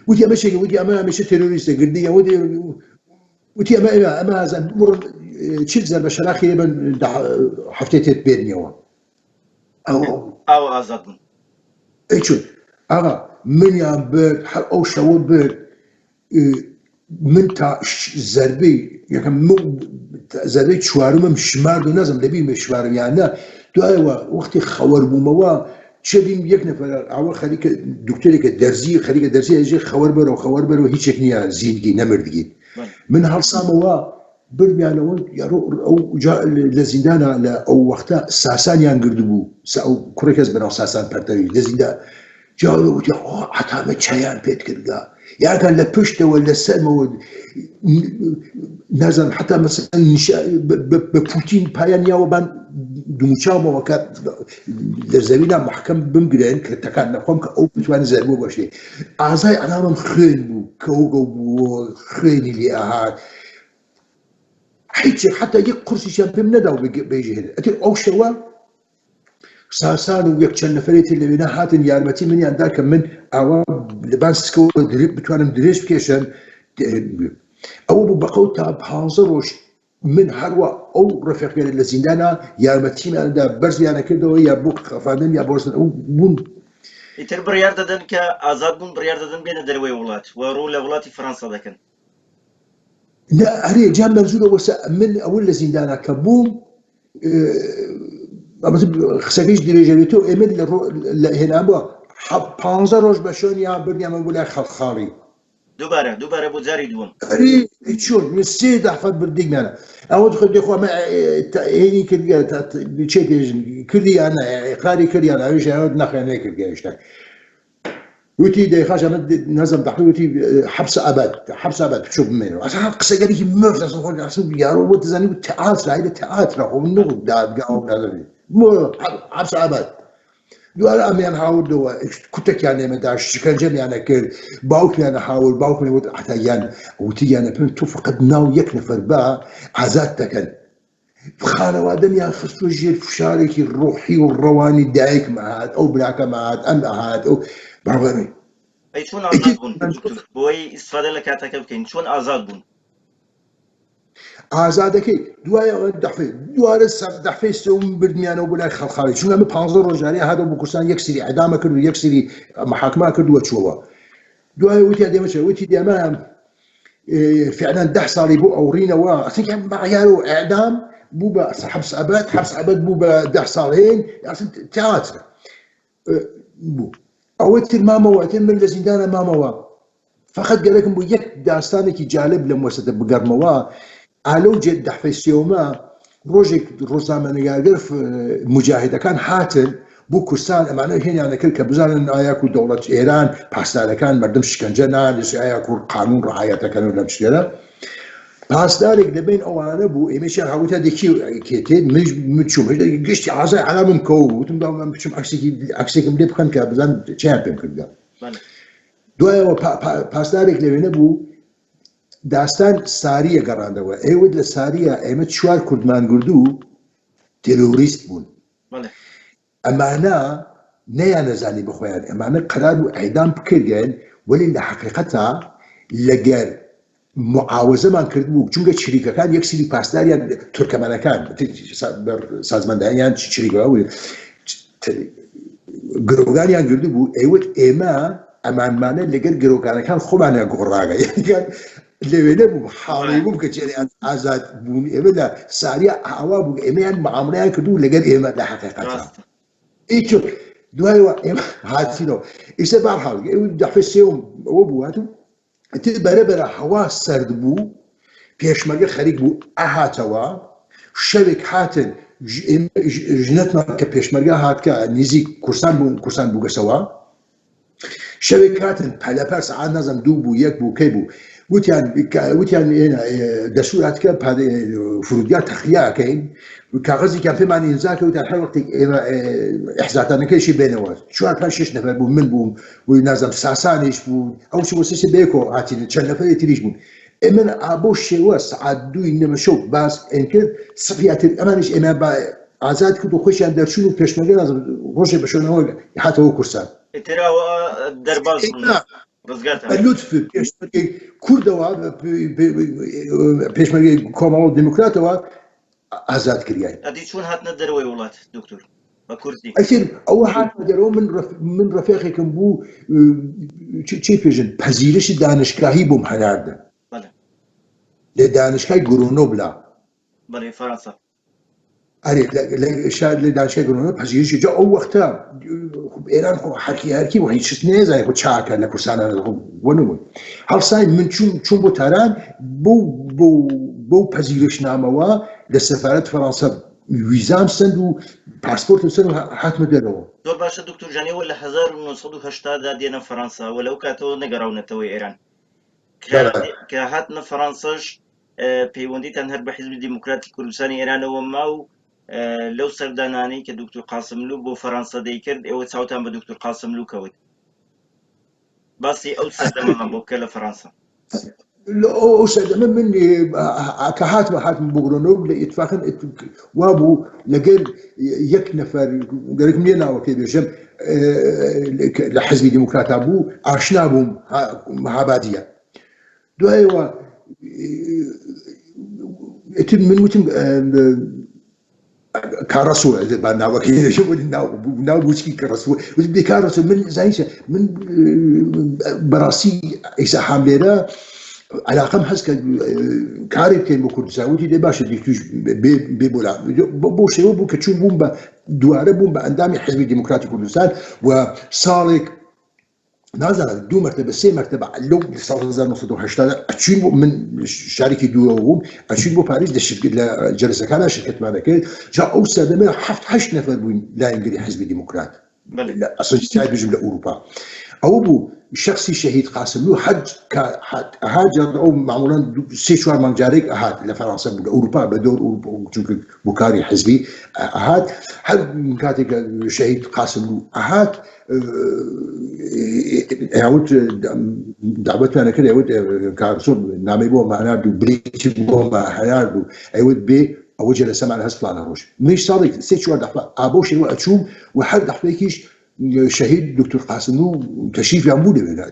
وتی ئەمە چێکە وتی ئەمە هەمیشە تێرۆریستە گردیە وتی ئەمە ئازان بڕن چیت زەر بە شەراخی بن هەفتەی تێت بێنیەوە ئەو ئازاد بوون ئەی چۆن ئاغا منیان برد هەر ئەو شەوە برد من تا زەربەی یەکەم زەربەی چوارمم شمارد و نەزم لەبیرمە شمارم یانە دوایەوە وەختی خەوەر بوومەوە چەبیم یەک نەفەر ئەوە خەریکە دکتۆرێکە دەرزی خەریکە دەرزی ئەژێ خەوەر بەرەوە هیچێک نییە زیندگی نەمردگی من هەڵسامەوە بردمیانەوە ئەو لە زیندانە لە ئەو وەختە ساسانیان گرد بوو ئەو کوڕێک کەس بەناو ساسان پەرتەوی لە زیندان جاوتی عەتامە چایان پێت کردگا یاکان لە پشتەوە لە سەرمەوە نازانم حتا مەسەلەن بە پوتین پایان یاوەبان دووچاومەوە کە لە زەویدا محکەم بمگرێن کە تەکان نەخۆم کە ئەو بتوانێت زەربوو بەشێ ئازای ئەنامم خوێن بوو کەوگە بووە خوێنی لێ ئاهات هیچ حتا یەک قورسیشیان پێم نەدا و بێژێنێت ئەتر ئەو شەوە ساسان و یەک چەند نەفەرێتی لەوێنە هاتن یارمەتی منیاندا کە من ئاوا لەبان سکەوە بتوانم درێژ بکێشن ئەوە بوو بەقەوتا 15 ڕۆژ من هەروە ئەو ڕفێقێنە لە زیندانە یارمەتیماندا بەرزیانە کردەوە یا بۆ خەفاندن یا بۆزن ئەو بوون ئیتر بڕیار دەدەن کە ئازاد بوون بڕیار دەدەن بێنە دەروەی وڵات و ڕوو لە وڵاتی فەرەنسا دەکەن هەرێ جا مەرزوورە وەسە من ئەوە لە زیندانە کە بووم قسەکەیش درێژەوێتەوە ئێمە لە هێنان بووە 15 ڕۆژ بە شوێنیان بردیانمە بۆ لای خەڵخاڵی دووبارە بۆ جاری دووەم چۆن سێ دەفەت بردیگمانە ئەوە دخوامە هێنی کردگە چێ پێژن کردی یانە قاری کردیان ئەویش نەخێنێ کردگەشتا وتی دەیخاش ئەمە نەزم دەحوتی حەبس ئاباد بچۆ بمێنەوە ئەسا قسەگەرێکی مرد ئەسن خۆ ئەسن یارۆ بۆ دەزانی و تەئاترە هەیە تەئاترە خۆ من نەگوت دادگاوم نازەوێت حەبس ئاباد دوارە ئەمیان هاوردەوە کوتێکیان نێمەدا شکنجەمیانە کرد باوکیانە هاورد باوکمی وت حتاییان وتیانە پێم تۆ فقط ناو یەک نەفەر بە ئازاد دەکەن خانەوادەمیان خستوە ژێر فشارێکی ڕۆحی و ڕەوانی دایکمە هات ئەو براکەمە هات ئەم هات ئەو باوەڕێ ئەی چۆن ئازاد بوون بۆی ئیسفادە لە کاتەکە بکەین چۆن ئازاد بوون ئازادەکەی دوارە دەحفەی سێوم بردمیانەوە بۆ لای خەڵخاڵی چونکە ئەمە 15 ڕۆژانەیە هاتەوە بۆ کوردستان یەک سری ئەعدامە کرد و یەک سری محاکمە کردووە چووەوە دوای وتیان دێمە چێ وتی دێمە فعلا 10 ساڵی بۆ ئەوڕینەوە ئەسنکە معیار و ئەعدام بوو بە حەبس ئاباد بوو بە 10 ساڵ هێن تئاترە بوو ئەوە تر مامەوە تر من لە زیندانە مامەوە فقط گەرەکم بوو یەک داستانێکی جالب لەم وەسەدە بگەڕمەوە ئالەو جێت دەحفەی سێومە ڕۆژێک ڕۆژنامەنگارگەر مجاهدەکان هاتن بۆ کوردستان ئەمانە هێنیان نەکرد کە بزانن ئایا و دەوڵەت ئێران پاسدارەکان مردم شکنجە نان ئایا کوڕ قانون ڕعایەتەکەن و لەم شتێرە پاسدارێک لەبین ئەوانە بوو ئێمەشیان هەوتە دێکی کێتێ من چوم گشتی ئازای عەلامم کەوت وتم داوام بچم عەکسێکم لێ بخەن کە بزان چیان پێم کردە دوایەوە پاسدارێک لەوێنە بوو داستان ساریە گەڕاندەوە ئێوە لە ساریە ئێمە 4 کوردمان گردوو تێرۆریست بوون ئەمانە نەیان نەزانی بخۆیان ئەمانە قەرار و ئەعدام بکردێن وەلی لە حەقیقەتە لەگەر معاوزەمان کردبوو چونکە چریکەکان یەک سری پاسداریان تورکمانەکان سازمانداریان چریکەوە گرۆگانیان گردو بوو ئێوت ئێمە ئەمانمانە لەگەر گرۆکانەکان خۆمانە گۆڕاگە لەوێنە بوو حاڵی بووم کە جێریان ئازاد بوون ئێمە لە ساریە ئاوا بوو ئێمەیان معاملەیان کردو لەگەر ئێمە لە حەقیقەتە ئیچ دوایەوە ئێمە هاتینەوە ئیستا بەرحاڵ ئێوە دەحفەی سێوم ئەوە بوو هاتوو بەرەبەرە هەوا سەرد بوو پێشمەرگە خەریک بوو ئەهاتەوە شەوێک هاتن ژنەتمان کە پێشمەرگە هاتکە نزیک کورسان بوو گەسەوە شەوێک هاتن پەلەپەر سەعات نەزەم 2 بوو 1 بوو کەی بوو وتیان دەسوور هاتکە فرودگا تەخلیاکەین کاغەزێکیان پێمان ئیمزاکە وتیان هەر وەختێک ئێمە ئیحزاتانەکەیشی بێنەوە 4 6 نەفەر بوو من بووم و نازەم ساسانیش بوو ئەو وەسەسە بێکۆ هاتین چەند نەفەری تریش بوون ئێمە بۆ شێوە سەعات 2 نەمە شەو باس ئەنکرد سەفیاتر ئەمانش ئێمە ئازاد کرد و خۆشیان دەرچوون و پێشمەرگە نازەم ڕۆژێ بەشۆنەوە هاتەوە کورسان دەرباز لطف پێشمەرگەی کوردەوە پێشمەرگەی کۆمەڵ دموکراتەوە ئازاد کردیان ئەدی چۆن هاتنە دەروەی وڵات دکتۆر بە کوردی ئەکر ئەوە هاتنە دەرەوە من ڕەفیقێکم بوو چی پێژن پەزیرشی دانشگاهی بووم هەناردە لە دانشگای گرۆنۆبلا بەڵێ فەرەنسا شاید لە دانشگای گرۆنۆبلا پەزیرشی جا ئەو وەختە ئێران هەرکی و هیچ شت نێزای خۆ چاکە لە کورسانە وەنەوە هەڵسای من چوون بۆ تاران بۆ پەزیرشنامەوە لە سەفارەت فەرەنسا ویزام سند و پاسپۆرتم سند و هاتمە دەرەوە زۆر باشە دکتۆر جانیەوە لە 1970 دا دێنە فەرەنسا و لەو کاتەوە نەگەڕاونەتەوەی ئێران کە هاتنە فەرەنساش پەیوەندیتان هەر بە حیزبی دیموکراتی کوردستانی ئێرانەوە ما و لەو سەردانانەی کە دکتۆر قاسملو بۆ فەرەنسا دەیکرد ئێوە چاوتان بە دکتۆر قاسملو کەوت باسی ئەو سەردەمەمان بۆ بکە لە فەرەنسا ئەو سەردەمە من کە هاتمە بۆ گرۆنۆبل لە ئیتفاقن وا بوو لەگەر یەک نەفەر گەرەکم لێ ناوەکەی بێژەم لە حیزبی دیموکراتا بوو ئاشنا بووم مەهابادیە دوایەوە من وتم كرسول برنامج شو ناو بوشكي كرسول ودي كرسول من زايشه من براسي إذا حاملة علاقة حس كارب كان بكل سعودي ده باش ديكتوش بيبولا بوشي بو كتشوف بومبا دواره بومبا اندامي حزب الديمقراطي كردستان وصالك نازل دو مرتبه سي مرتبه لو سال 1980 اتشين من شركه دوام اتشين بو باريس الشركه جلسه كان شركه مالكه جاء اوسع ما حفت 8 نفر بوين لا ينقري حزب الديمقراط لا اصلا جاي بجمله اوروبا او بو شخصي شهيد قاسم له حج هاجر او معمولا سي شوار من جاريك اهات لفرنسا اوروبا بدور اوروبا بوكاري حزبي اهات حد كاتب شهيد قاسم له اهات يعود دعوتنا انا كده يعود كارسون نامي بو معناته بريتش بو معناته يعود بي او جلسه مع الهسط على روش مش صادق سي شوار دحبه ابوش الوقت شوم وحد دحبيكيش شهيد دكتور قاسم تشريف يعموده بنا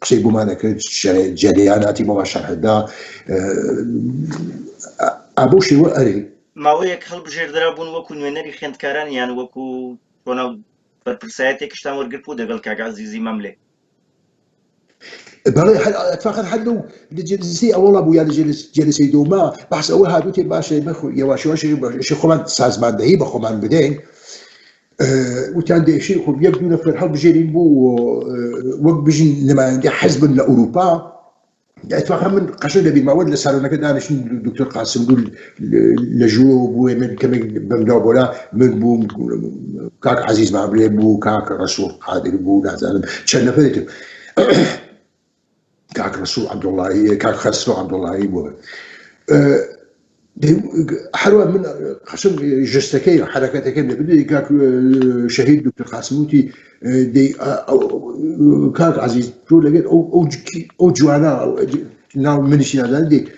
قصيبو ما نكرت جرياناتي ما شرح دا ابوشي وقري ما ويك هل بجير درابون وكو نوينري خندكاران يعني وكو تونا برسايتك اشتان ورقربو دقل كاق عزيزي مملي بغي اتفاقد حدو الجلسي اول ابو يا جلسي دوما بحث اول هادوتي باشا بخو يواشي خمان ساز بعد هي بخمان بدين وكان دي شيء خب يبدو نفر حرب جيرين بو وقت بيجي لما حزب لاوروبا اتفهم من قشده بالمواد اللي صاروا كده انا شنو الدكتور قاسم يقول لجوب ومن كم بمدابولا من بو كاك عزيز معبلي بو كاك رسول قادر بو لازم شنو فريت كاك رسول عبد الله كاك خسرو عبد الله بو حلوة من خشم جستكي حركاتك كاملة بدي كاك شهيد دكتور قاسموتي دي كاك عزيز تقول لقيت او جوانا ناو منشي هذا دي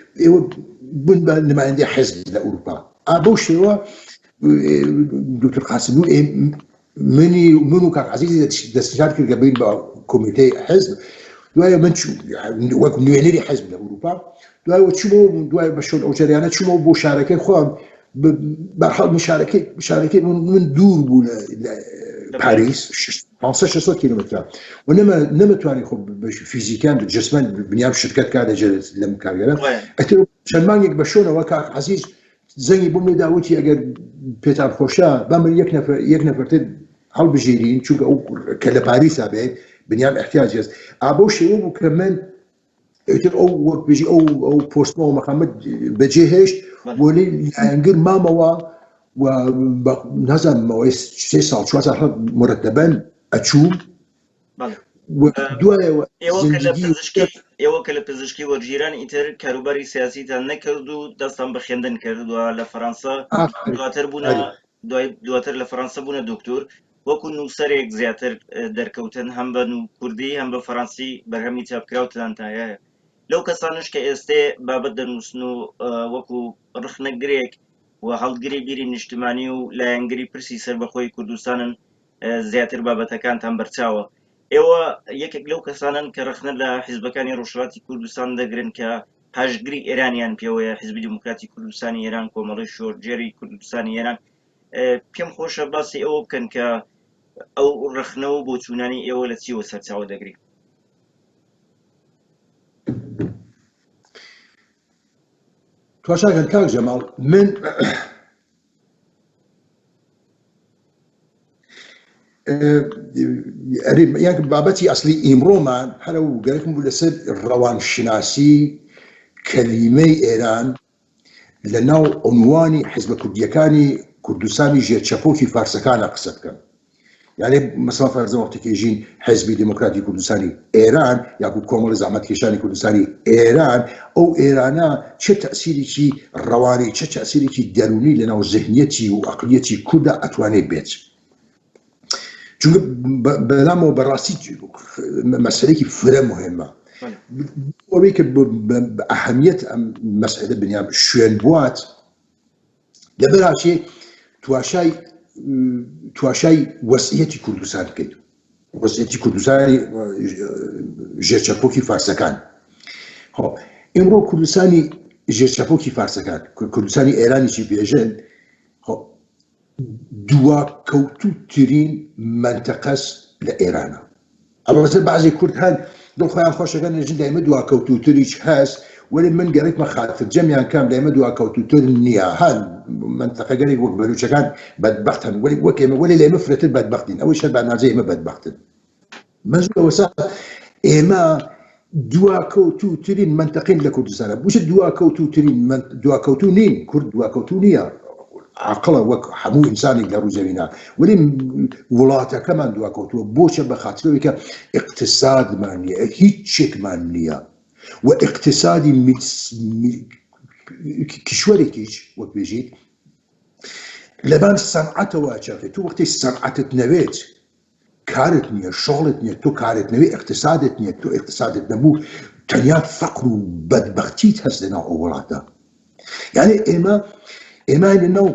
بن ما عندي حزب لاوروبا ابوش هو دكتور قاسموتي منو كاك عزيز دستشارك قبل كوميتي حزب دوايا منشو يعني وقت نيري حزب لاوروبا دوايا تشوفوا دوايا بشون او جريانات تشوفوا بو شاركه خوان بحال مشاركه من دور بو باريس 15 كيلومتر ونما تواني خب فيزيكان جسمان بنيام شركات كاده جلس لم كاريرا اتو شلمان يك بشون وكا عزيز زي بومي داوتي اگر بيتر خوشا بامر يك نفر حال بجيرين شو كلا باريس ابي بنيام احتياج ابوشي وكمان او وقت بيجي او بوستمو محمد بجيهش ولي انقر ماما ونهزم مويس 6 سال شو صار مرتبا اتشوم ودوايا يوكل بزشكي والجيران إتر كاروباري سياسي تنكردو دستان بخندن كردو لفرنسا دواتر بونا دواتر لفرنسا بونا دكتور وەکو نووسەرێک زیاتر دەرکەوتن هەم بە کوردی هەم بە فەڕەنسی بەرهەمی چاپکراوتان تایە لەو کەسانش کە ئێستێ بابەت دەنووسن و وەکو ڕخنەگرێک و هەڵگری بیری نیشتیمانی و لایەنگری پرسی سەربەخۆی کوردستانن زیاتر بابەتەکانتان بەرچاوە ئێوە یەکێک لەو کەسانن کە ڕخنە لە حیزبەکانی ڕۆژهەڵاتی کوردستان دەگرن کە پاشگری ئێرانیان پێوەیە حیزبی دیموکراتی کوردستانی ئێران کۆمەڵی شۆرجێری کوردستانی ئێران پێم خۆشە باسی ئەوە بکەن کە ئەو ڕخنەوە بۆ چوونانی ئێوە لە چیوە سەرچاوە دەگری تواشاکەن کاک جەماڵ من یان بابەتی ئەسلی ئیمڕۆمان هەرە و گەرەکم بوو لەسەر ڕەوانشناسی کەلیمەی ئێران لە ناو عنوانی حیزبە کوردیەکانی کوردستانی ژێرچەپۆکی فارسەکانە قسە بکەم يعني مثلا فرض وقتی که جین حزب دموکراتی کردستانی ایران یا کو کۆمەڵی زعامەتکێشانی کوردستانی ایران ئەو ئێرانە چه تأثیرێکی ڕەوانی چه تأثیرێکی دەرونی لەناو زەهنیەتی و عەقلیەتی کوردە ئەتوانێت بێت چونکە بەلامەوە بەڕاستی مەسەلەیەکی فرە مهمە ئەوەی کە بە ئەهەمیەت ئەم مەسئلە بنیام شوێن بوات لەبەرچێ تواشای وەسعەتی کوردستان بکەیت وەسعەتی کوردستانی ژێرچەپۆکی فارسەکان ئێمڕۆ کوردستانی ژێرچەپۆکی فارسەکان کوردستانی ئێرانیشی بێژن دواکەوتووترین منتەقەس لە ئێرانە. ئەڵبەتە بەعزی کورد هەن دڵخۆیان خۆشەکان نێژن دایمە دواکەوتووتریش هەست وەلی من گەرەکمە خاتر جەمیان کام دایمە دواکەوتووتر نییە هەن منتەقەگەرێک وەک بەلوچەکان بەدبەختن وەک ئێمە وەلی لە ئێمە فرەتر بەدبەختین ئەوەی شەر بەناجە ئێمە بەدبەختن. مەزوو ئەوەسا ئێمە دواکەوتووترین منتەقین لە کوردستانە بوشە دواکەوتوو نین کورد دواکەوتوو نییە عقڵە وەک هەموو ئینسانی لە ڕووزەوینا وەلی وڵاتەکەمان دواکەوتووە بۆچە بە خاترەوەی کە اقتصادمان نییە هیچ شتێکمان نییە و اقتصادی کیشوەرێکیش وەک بێژیت لەبان سەنعەتەوە چاکێت تو وەختی سەنعەتت نەوێت کارت نییە شغڵت نییە تۆ کارت نەوێ اقتصادت نییە تۆ اقتصادت نەبوو تەنیا فەقر و بەدبەختیت هەست لەناو ئەو وڵاتە. یعنی ئێمە لەناو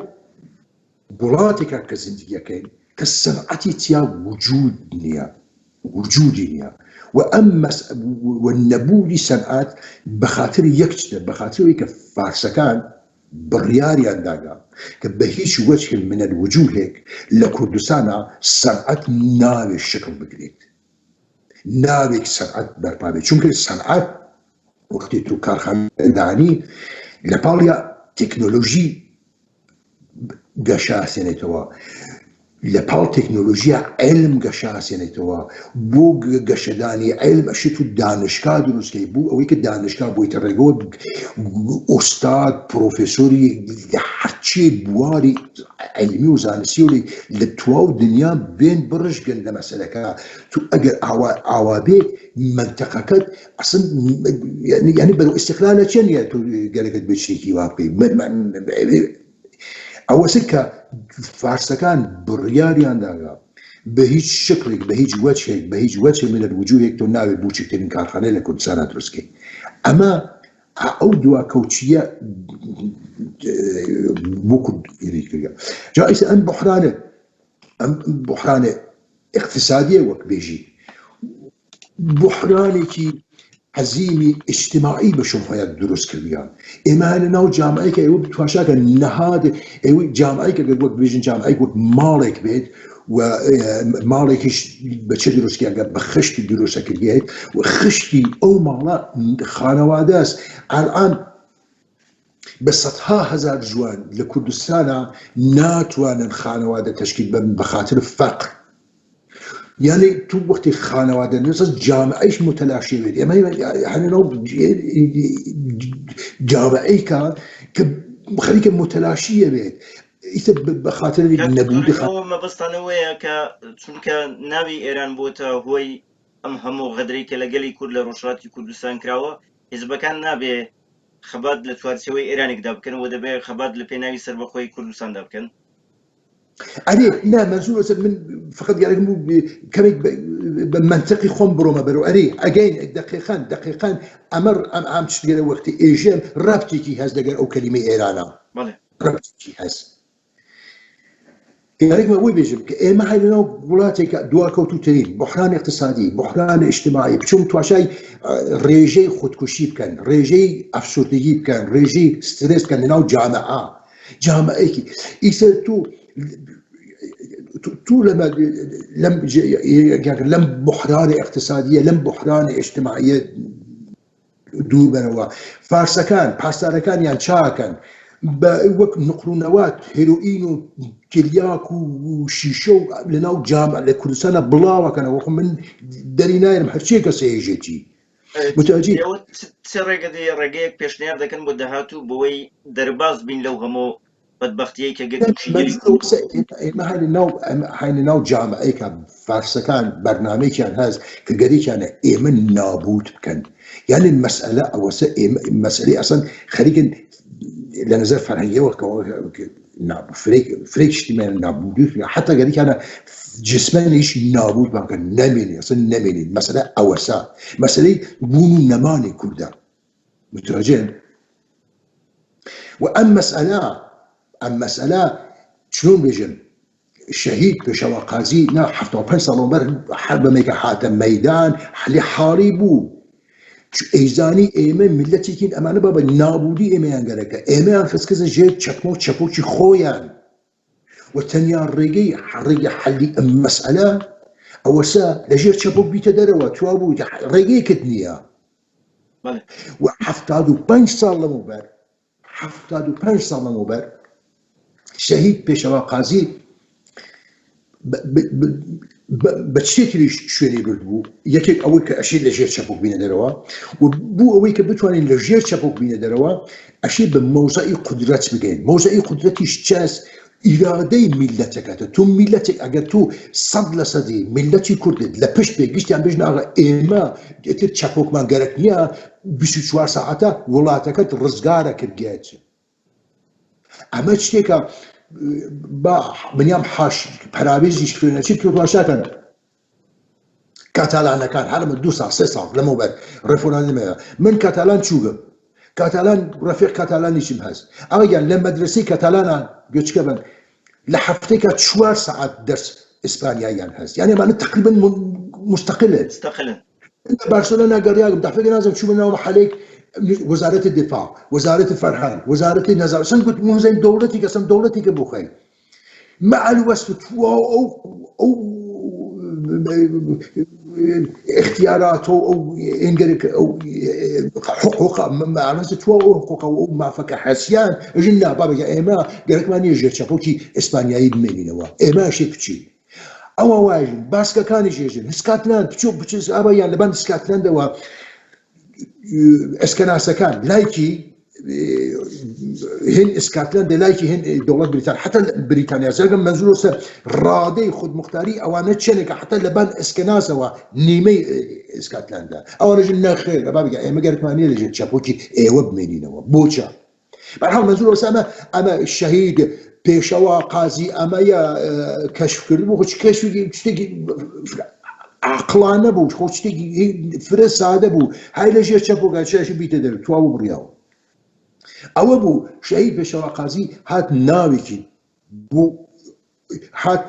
وڵاتێکە کە زیندگیەکەین کە سەنعەتی تیا وجودی نییە و نەبوودی سەنعەت بەخاتر یەک شتە بەخاترەوەی کە فارسەکان بڕیاریان داگا کە بە هیچ وجه من الوجوهێک لە کوردستانە سەنعەت ناوێ شکل بگرێت ناوێک سەنعەت بەرپا بێت چونکە سەنعەت وەختی تو کارخانەدانی لە پاڵیا تەکنۆلۆژی گەشاسێنێتەوە لە پاڵ تەکنۆلۆژیا علم گەشاسێنێتەوە بۆ گەشەدانی علم ئەشت و دانشگا دروستکەی بوو ئەوەی کە دانشگا بۆیتە ڕێگەوە ئۆستاد پرۆفێسۆری هەرچی بواری علمی و زانستی و لە تواو دنیا بێن بڕژگەن لە مەسەلەکە تو ئەگەر ئاوا بێ منتەقەکەت ئەسن یعنی بەرەو ئیستیقلالە چێ نیە تۆ گەرەکەت بێ شتێکی وا بکەی ئەوەسە کە فارسەکان بڕیاریان داگا بە هیچ شکلێک بە هیچ وەجهێک بە هیچ وەجه من الوجوهێک تۆ ناوێت بچووکترین کارخانەی لە کوردستانە دروستکەی. ئەمە ئەو دواکەوتیە بۆ کورد ئێریکردە جا ئیسا ئەم بحرانە اقتصادیە وەک بێژی بحرانێکی عزیمی اجتماعی بە شوفەیەک دروست کردیان. ئێمە لە ناو جامعەیەکە ئێوە تواشاکە نەهاد ئێوەی جامعەیەکە وەک بێژن جامعەیەک وەک ماڵێک بێت و ماڵێکیش بە چه دروستکیانگە بە خشتی دروستە کردێت و خشتی ئەو ماڵە خانەوادە است. ئەلان بە سەدها هەزار جوان لە کوردستانە ناتوانن خانەوادە تەشکیل بن بە خاتر فەقر. یعنی تو وەختی خانەوادە نوێسە جامعەیش متەلاشی بێت. ئێمە هەنێنەوە جامعەیەکە کە خەریکە متەلاشیە بێت ئیتر بە خاتری نەبوودی مەبەستانەوەیە کە چونکە ناوی ئێران بۆتە هۆی ئەم هەموو غەدرێکە لەگەلی کورد لە ڕۆژهەڵاتی کوردستان کراوە حیزبەکان نابێ خەبات لە چوارچێوەی ئێرانێکدا بکەن و دەبێت خەبات لە پێناوی سەربەخۆی کوردستاندا بکەن. ئەرێ نا منزور من فقط گەرەکم بوو کەمێک بە منتەقی خۆم بڕۆمە بەرەو ئەرێ ئەگەین دقیقان ئەمەر ئەم شتگەرە وەختی ئێژێن ڕابتێکی هەست لەگەر ئەو کەلیمەی ئێرانە ڕابتێکی هەست. گەرەکمە ئەوەی بێژم کە ئێمە هەلەناو وڵاتێکە دواکەوتووترین بحران اقتصادی بحران اجتماعی بچون تواشای ڕێژەی خودکوشی بکەن ڕێژەی ئەفسوردگی بکەن ڕێژەی سترێس بکەن لەناو جامعەیەکی ئیسەر تو لەم بحران اقتصادیە لەم بحران اجتماعیە دوور بنەوە. فارسەکان پاسدارەکانیان چاکەن بە وەک نقڕونەوات هێروئین و تریاک و شیشە و لەناو جامعە لە کوردستانە بڵاوەکەنەوە من دەری نایرم هەرچێ کەسە هێژێتی متوجه چه ڕێگەیەک پێشنیار دەکەن بۆ داهاتوو بۆی دەرباز بین لەو هەموو بەدبەختیەی کە ئێمە هاینە ناو جامعەیەکە فارسەکان بەرنامەیەکیان هەست کە گەرێکیانە ئێمە نابود بکەن. یعنی مەسئلە ئەوەسە مەسئلەی ئەسەن خەریکن لە نظر فەرهەنگیەوە فرێک شتیمان نابودی حتا گەرێکیانە جسمانیش نابود بکەن نەمێنێ ئەسن نەمێنین. مەسئلە ئەوەسە مەسئلەی بوون و نەمانی کوردە متوجه. و ئەم مسألة چون بێژن شهید پێشەوە قازی نا 75 ساڵ بەر حربەمێکە هاتە مەیدان حالی بوو ئەیزانی ئێمە میلەتێکین ئەمانە بە نابودی ئێمەیان گەرەکە ئێمەیان خستکەزە ژێر چەکمە و چەپۆکی خۆیان و تەنیا ڕێگەی حەلی ئەم مەسئلە ئەوەسە لەژێر چەپۆک بیتە دەرەوە توا بوو ڕێگەیەکت نییە و 75 ساڵ لەمەوبەر 75 ساڵ لەمەوبەر شەهید پێشەوا قازی بە شتێکی شوێنی برد بوو یەکێک ئەوەی کە ئەشێ لە ژێر چەپۆک بینە دەرەوە و بوو ئەوەی کە بتوانین لە ژێر چەپۆک بینە دەرەوە ئەشێ بە مەوزعی قودرەت بگەین مەوزعی قودرەتیش چاس ئیرادەی میلەتەکەتە تو میلەتێک ئەگەر تو 100% میلەتی کوردت لە پشت بێ گشتیان بێژن ئاغا ئێمە ئێتر چەپۆکمان گەرەک نییە 24 ساعەتە وڵاتەکەت ڕزگارە کردگێت ئەمە شتێکە با بنیام پەراوێزی شوێنەچی تواشاکەن کاتالانەکان هەرمە 2 ساڵ 3 ساڵ لەمەوبەر ڕێفۆرانمەیە من کاتالان چووگم کاتالان ڕەفیق کاتالانیشم هەست ئەوەیان لە مەدرسەی کاتالانان گوێچکە بن لە هەفتەیەکە 4 ساعت دەرس ئیسپانیاییان هەست یعنی ئەمانە تقریبا مستقلن بارسلۆنا گەڕیاگم دافێک نازم چوو بنەوە محەلەیەک وزارة الدفاع وزارة الفرهان وزارة النظام سنقول موزين دولتي قسم دولتي كبوخي مع الوصف أو اختيارات أو إنجرك أو حقوق مع الوصف حقوق أو ما فك حسيان جنا بابا يا إما قالك ما نيجي شافوكي إسبانيا يدمني نوا إما شيء بتشي أو واجن باسكا كان يجي سكاتلاند بتشوف أبا يعني لبند سكاتلاند و اسكناسكان لايكي هن اسكتلندا لايكي هن دولة بريطانيا حتى بريطانيا زرقم منزولوس راضي خود مختاري اوانا تشنك حتى لبان اسكناسا و نيمي اسكتلندا اوانا جلنا خير بابا اما قالت ماني لجي تشابوكي ايوا بمينينا بوتشا بالحال منزولوس اما الشهيد بيشوا قاضي اما يا كشف كردو كشف تشتكي عقلانه بوو خۆ شتێکی فرە سادە بوو های لە ژێر چەپۆکە چاشی بیتە دەر تواو بڕیاوە ئەوە بوو شەهید پێشەوا قازی هات ناوێکی بوو هات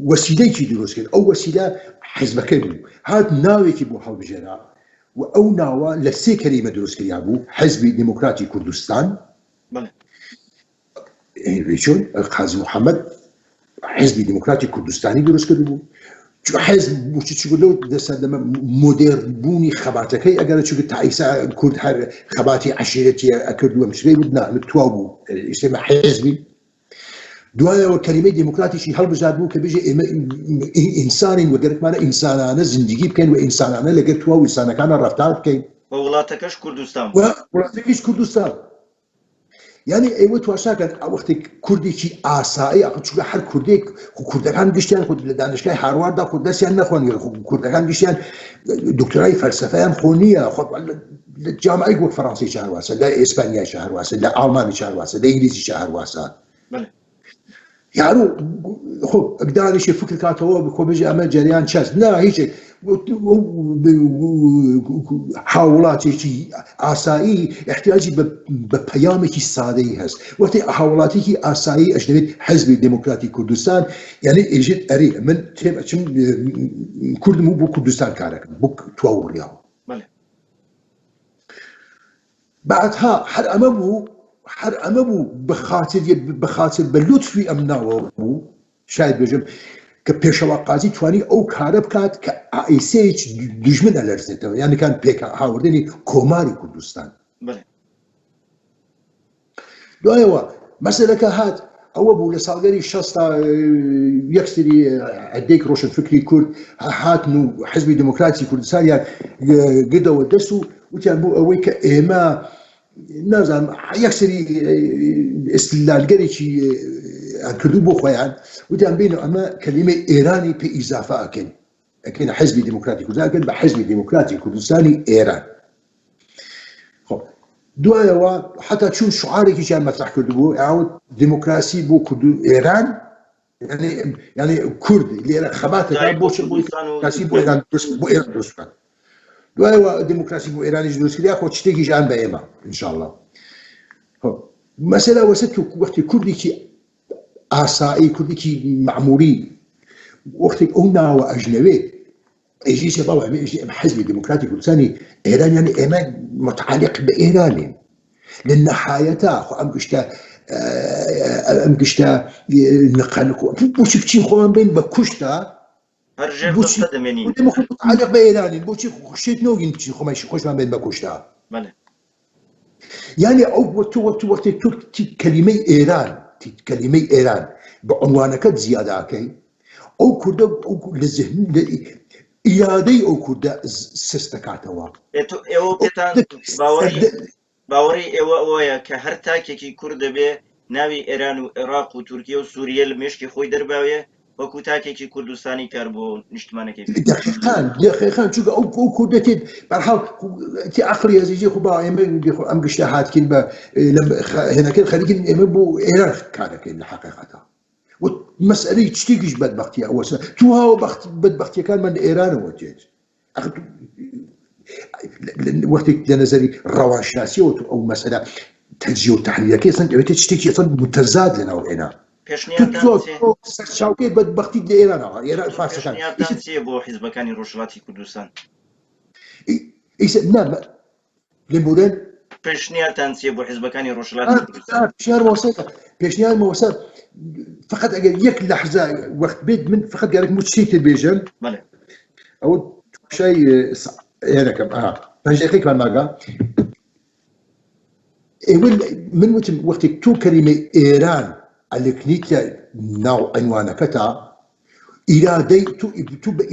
وەسیلەیەکی دروست کرد ئەو وەسیلە حیزبەکەی بوو هات ناوێکی بۆ هەڵبژێرا و ئەو ناوە لە 3 کەلیمە دروست کریا بوو حیزبی دیموکراتی کوردستان ڕیچۆن قازی محەممەد حیزبی دیموکراتی کوردستانی دروست کرد بوو حزب بوشتشغلو دسادم مدير بوني خباتكي اگر چو تعيسا كرد هر خباتي عشيرتي اكرد ومشري بدنا متوابو اسم حزبي دوايا وكلمه ديمقراطي شي هل بزادبو كبيجي انسان وقرت معنا انسانانه زندگي بكين وانسانانه لقيت واو انسان كان رفتار بكين وولاتكش كردستان وولاتكش كردستان يعني ايوه تواشاكن وقتی کوردێکی ئاسایی چونکە هەر کوردێک کوردەکان گشتیان خود لە دانشگای هارواردا خود دەستیان نەخۆن کوردەکان گشتیان دکتۆرای فەلسەفەیان خۆ نییە خۆ لە جامعەی وەک فەڕەنسی هەرواسە لە ئیسپانیای هەرواسە لە ئاڵمانی هەرواسە لە ئینگلیزی هەرواسە یارو خۆ ئەگدانیشی فکر کاتەوە بخۆ بێژێ ئەمە جەریان چەست نا هیچێک هاوڵاتێکی ئاسایی احتیاجی بە پەیامێکی سادەی هەست وەختی هاوڵاتێکی ئاسایی ئەژنەوێت حەزبی دموکراتی کوردستان یعنی ئێژێت ئەرێ من تێبەچم کوردم و بۆ کوردستان کارەکەم بۆ تواو ڕیاوە بعدها هەر ئەمە بوو بەخاتر بە لوتفی ئەم ناوە بوو شاید بێژم کە پێشەوا قازی توانی ئەو کارە بکات کە ئایسەیەک دوژمن ئەلەرزێتەوە یعنی کان پێکە هاوردنی کۆماری کوردستان دوایەوە مەسەلەکە هات ئەوە بوو لە ساڵگەری 60 یەکسری عەدەیەک ڕۆشنفکری کورد هاتن و حزبی دموکراتی کوردستانیان گردەوە دەست و وتیان بوو ئەوەی کە ئێمە نازانم یەکسری ئستیلالگەرێکی کردو بۆ خۆیان وتیان بینە ئەمە کەلیمەی ئێرانی پێ ئیزافە ئەکەینە حزبی دموکراتی کوردستان ئەکەن بە حزبی دموکراتی کوردستانی ئێران دوایەوە حتا چون شعارێکیشیان مەطرح کردبوو ئاوت دیموکراسی بۆ کورد و ئێران یعنی کورد لێرە خەباتەکە بۆ دیموکراسی بۆ ئێران دروست بکات دوایەوە دیموکراسی بۆ ئێرانیش دروست کریا خۆ شتێکیشان بە ئێمە ئینشاءڵڵا مەسەلە وەسەت وەختی کوردێکی ئاسایی کوردێکی معمولی وەختی ئەو ناوە ئەژنەوێت يجي بابا يجي حزب ديمقراطي كردستاني ايران يعني ايمان متعلق بايران لان حياته خو ام قشتا نقلكو بوشي بتشي خو بين بكشتا هرجر بوشي دسته دمنين متعلق بايران بوشي خشيت نوغين بتشي خو ماشي خوش ما بين بكشتا بله يعني او وقت كلمه ايران كلمه ايران بعنوانك زياده كي او كرد او لذهن إيادي أو كرد سستكاتوا. ئێوە پێتان باوەڕی ئێوە ئەوەیە کە هەر تاکێکی کوور دەبێ ناوی ئێران و عێراق و تورکیە و سووریە لە مێشکی خۆی دەرباوێ وەکو تاکێکی کوردستانی کار بۆ نیشتمانەکەی دقیقاً چونکە ئەو کوردەتێت بەرحاڵ تی عقلی ئەزیزی خۆ با ئەم گشتە هاتکن بە هێنەکەن خەریکن ئێمە بۆ ئێران کارەکەین لە حەقیقەتە مسئلەی شتێکیش بەدبەختیە ئەوە تو هاو بەدبەختیەکانمان لە ئێرانەوە تێت وەختێک لە نەزەری ڕەوانشناسیەوە ئەو مەسئلە تەجزیە و تەحلیلەکەی ئەسڵ دەوێتێت شتێکی ئەسڵ متەزاد لەناو ئێنا سەرچاوکەی بەدبەختی لە ئێرانەوە ئێران فارسەکان بۆ حیزبەکانی ڕۆژهەڵاتی کوردستان لێبورێن پێشنیارتان چییە بۆ حیزبەکانی ڕۆژهەڵاتی کوردستان پێشنیار مەوەسە فقط ئەگەر یەک لەحزە وەخت بێت من فقط گەرەک موچی تێبێژن ئەوە توشای هێنەکەم پەنجەکەیمان ماگە من وتم وەختێک تو کەلیمەی ئێران ئەلکنیتە ناو عنوانەکەتە ئیرادەی تو بە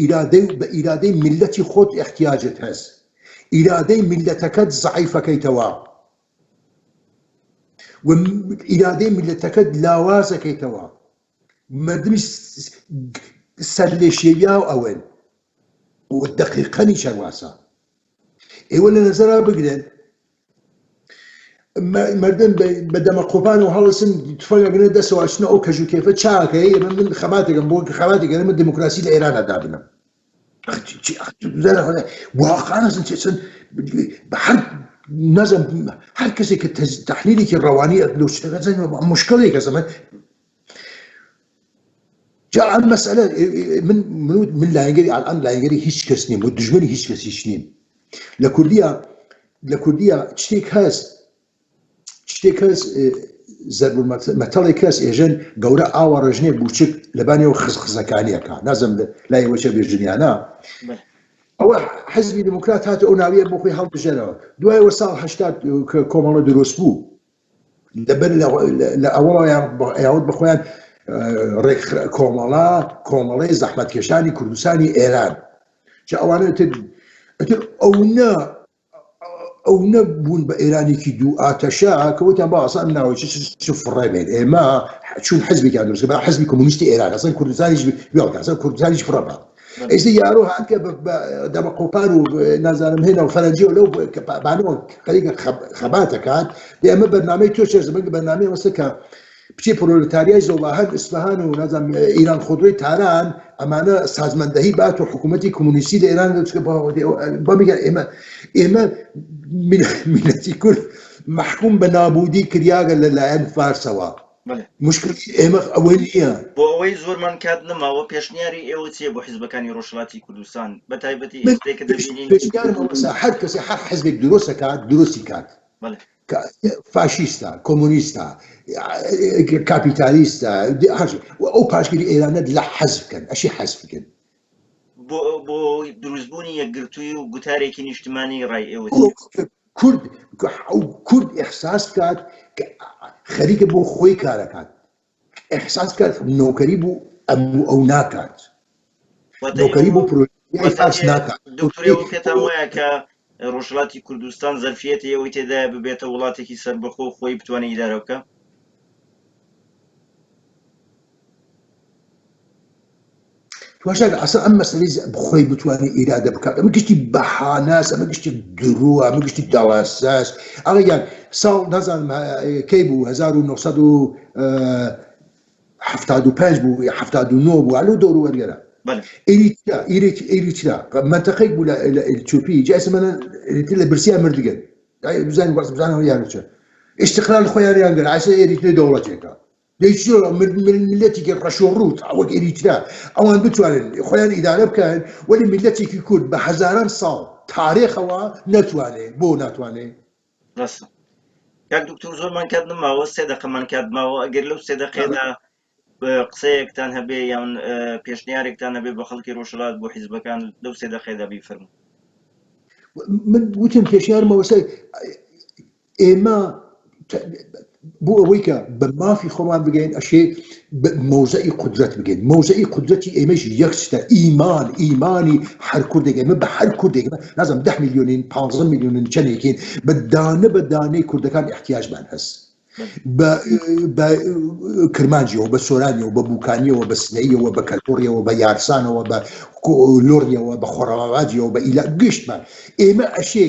ئیرادەی میلەتی خۆت احتیاجت هەست ئیرادەی میلەتەکەت زەعیفەکەیتەوە و ئیرادەی میلەتەکەت لاوازەکەیتەوە مردمی سەرلێشێویا و ئەوەن و دقیقەنی شەرواسە ئێوە لە نەزەرا بگرن مردم بە دەمەقۆپان و هەڵسن تفەنگەگرێت دەسەوە ئەچنە ئەو کەژوکێفە چاکەی من خەماتێکم بۆ خەماتێکگەرە من دموکراسی لە ئێرانە دابنم واقعا چێچن هەر نەزم هەر کەسێک کە تەحلیلێکی ڕەوانی لەو شتەکە مشکلێکە زەمە جا ئەم مەسئلە من لایەنگەری ئەڵان لایەنگەری هیچ کەس نیم و دژمنی هیچ کەسیش نیم لە کوردیە شتێک هەست مەتەڵێک کەس ئێژەن گەورە ئاوە ڕژنێ بوچک لەبانەوە خزەکانیەکە نازم لایەوەچە بێژنیانە ئەوە حزبی دموکرات هاتە ئەو ناویە بۆ خۆی هەڵبژێنەوە دوایەوە ساڵ 80 کۆمەڵە دروست بوو لەبەر لە ئەوەیان بەخۆیان کۆمەڵەی زەحمەتکێشانی کوردستانی ئێران چ ئەوانە ئەو نەبوون بە ئێرانێکی دوو ئاتەشە کەوتیان بە ئاسان ناوەی چ فڕێبێن ئێمە چون حزبێکیان دروست بە حزبی کۆمونیستی ئێران ئەسڵ کوردستانیش ئەسڵ کوردستانیش فڕەبە ئێستا یارۆ هاتکە دەمەقۆپان و نازانم هێنا و فەرەنجی و لەو بانەوە خەریکە خەباتەکات ئێمە بەرنامەی تۆ چێزمەنگ بەرنامەی وەستە کە بچێ پرۆلتاریای زۆڵاهەر ئیسفەهان و نازانم ئیران خۆدۆی تاران ئەمانە سازمەندەهی بات و حکوومەتی کۆمونیستی لە ئێران بۆ میگەن ئێمە میلەتی کورد محکوم بە نابوودی کریاگە لەلایەن فارسەوە مشکل ئێمە ئەوە نییە بۆ ئەوەی زۆرمان کات نەماوە پێشنیاری ئێوە چییە بۆ حیزبەکانی ڕۆژهەڵاتی کوردستان بە تایبەتی ئێستێکە دەبینین هەر کەسێ هەر حزبێک دروستە کات درستی کات فاشیستە کۆمونیستە کاپیتالیستە ئەو پاشگیری ئێرانە لە حەزب بکەن ئەشی حەزب بکەن بۆ دروستبوونی یەکگرتووی و گوتارێکی نیشتمانی ڕای ئێوە کورد ئێحساس کات خەریکە بۆ خۆی کارەکات ئێحساس کات نۆکەری بوو ئەو ناکات نۆکەری بۆ پرۆژەی فارس ناکات دکتۆرێەوە پێتان وایە کە ڕۆژهەڵاتی کوردستان زەرفیەتی ئەوەی تێدایە ببێتە وڵاتێکی سەربەخۆ خۆی بتوانێت ئیدارە بکە تواشاکە ئەسڵ ئەم مەسەلەی بخۆی بتوانێت ئیرادە بکات ئەمە گشتی بەحاناس ئەمە گشتی درووە ئەمە گشتی دەڵاساس ئەڵەیان ساڵ نازانم کەی بوو 1975 بوو 79 بوو ئەلۆ دەور وەرگەرە ئێریترا منتەقەیەک بوو لە ئەتیۆپی جا ئێسمەە لە برسیان مردگەن بزانین بزانەوە یانچە ئیشتیقلال خۆیان یانگەر ئاسە ئێریترا دەوڵەتێکە دەیچۆ من ملەتێکی ڕەشۆڕوت ئەوەک ئێریترا ئەوان بتوانن خۆیان ئیدارە بکەن وەلی ملەتێکی کورد بە هەزاران ساڵ تاریخەوە نەتوانێت بۆ ناتوانێت ڕاستە کاک دکتۆر زۆرمان کات نماوە 3 دقەمان کات ماوە ئەگەر لەو 3 دقەیەدا قسەیەکتان هەبێ یان پێشنیارێکتان هەبێ بە خەڵکی ڕۆژهەڵات بۆ حیزبەکان لەو 3 دقەیەدا بیفەرموو من وتم پێشنیارمەوە ئێمە بۆ ئەوەی کە بە مافی خۆمان بگەین ئەشێ مەوزەی قودرەت بگەین مەوزەی قودرەتی ئێمەش یەکشتە ئیمانی هەر کوردێک ئێمە بە هەر کوردێک نازانم 10 میلیۆنین 15 میلیۆنین چەندێکین بە دانەی کوردەکان احتیاجمان هەست بە کرمانجیەوە بە سۆرانیەوە بە بووکانیەوە بە سنەیەوە بە کەلتۆریەوە بە یارسانەوە بە لۆریەوە بە خۆڕەواجیەوە بە ئیلا گشتمان ئێمە ئەشێ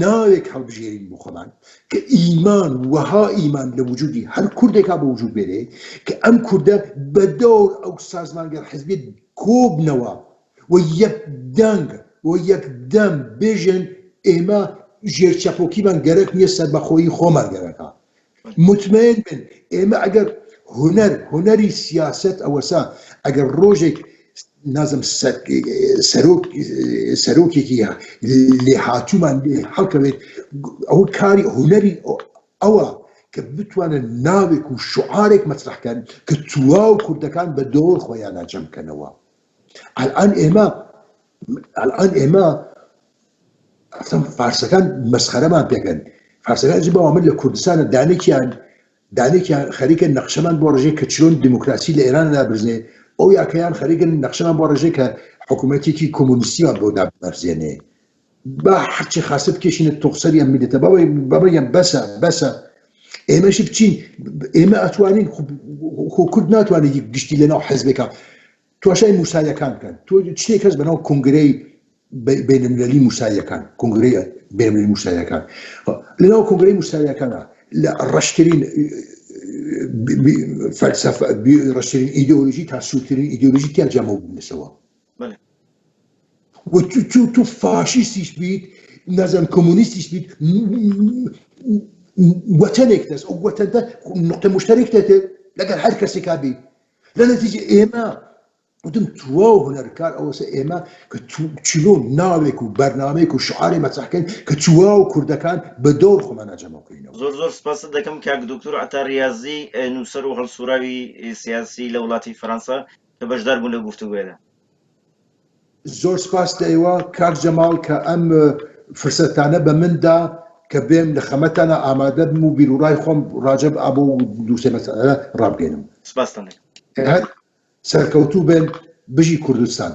ناوێک هەڵبژێرین بۆ خۆمان کە ئیمان وەها ئیمان لە وجودی هەر کوردێکا بە وجود بێرێ کە ئەم کوردە بە دەور ئەو سازمانگەر حیزبێت کۆبنەوە و یەکدەم بێژن ئێمە ژێرچەپۆکیمان گەرەک نییە سەربەخۆیی خۆمان گەرەکە مطمئن بن ئێمە ئەگەر هوەری سیاست ئەوەسا ئەگەر ڕۆژێک نازم سەرۆکێکی لێ هاتوومان هەڵکەوێت ئەو کاری هوەری ئەوە کە بتوانن ناوێک و شعارێک مەطرحکەن کە تواو کوردەکان بە دۆر خۆیان ناجەمکەنەوە الان ئێمە فارسەکان مەسخەرەمان پێکەن فارسەکان باوە من لە کوردستانە دانێکیان خەریکە نەخشەمان بۆ ڕژێ کە چۆن دیموکراسی لە ئێران نابرزێ ئەو یاکەیان خەریکن نەخشەمان بۆ ڕژێ کە حکوومەتێکی کۆمونیستیان بۆ نابرزێنێ با هەرچی خاست بکێشینە تۆقسەری ئەم میلەتە بابەیان بەسە ئێمەشی بچین ئێمە ئەتوانین خۆ کورد ناتوانێت گشتی لەناو حیزبێکە تواشای موساییەکان بکەن تۆ شتێک هەست بەناو کۆنگرەی بینالمللی موساییەکان کۆنگرەی بینالمللی موساییەکان لەناو کۆنگرەی موساییەکانە لە ڕەشترین فەلسەفە ڕەشترین ئیدئۆلۆژی تا سوودترین ئیدئۆلۆژی تیا جەمع بوونەوە و تو فاشیستیش بیت نازانم کۆمونیستیش بیت وەتەنێک دەست ئەو وەتەنە نقطە مشتەرێک دێت لەگەر هەر کەسێکا بیت لە نەتیجە ئێمە وتم تواو هونەرکار ئەوەسە ئێمە کە چلۆ ناوێک و بەرنامەیەک و شعارێ مەطرحکەن کە تواو کوردەکان بە دۆر خۆمان ناجەمەکەینەوە زۆر سپاس دەکەم کاک دکتۆر عەتا ریاضی نووسەر و هەڵسوراوی سیاسی لە وڵاتی فەرەنسا کە بەشدار بوون لە گفتوگوێدا زۆر سپاس دەیەوە کاک جەماڵ کە ئەم فرسەتانە بە مندا کە بێم لە خەمەتانە ئامادە بم و بیرروڕای خۆم ڕاجە ئابۆ و دووسێ مەسەلە ڕابگەێنم سپاستان سەرکەوتوو بێن بژی کوردستان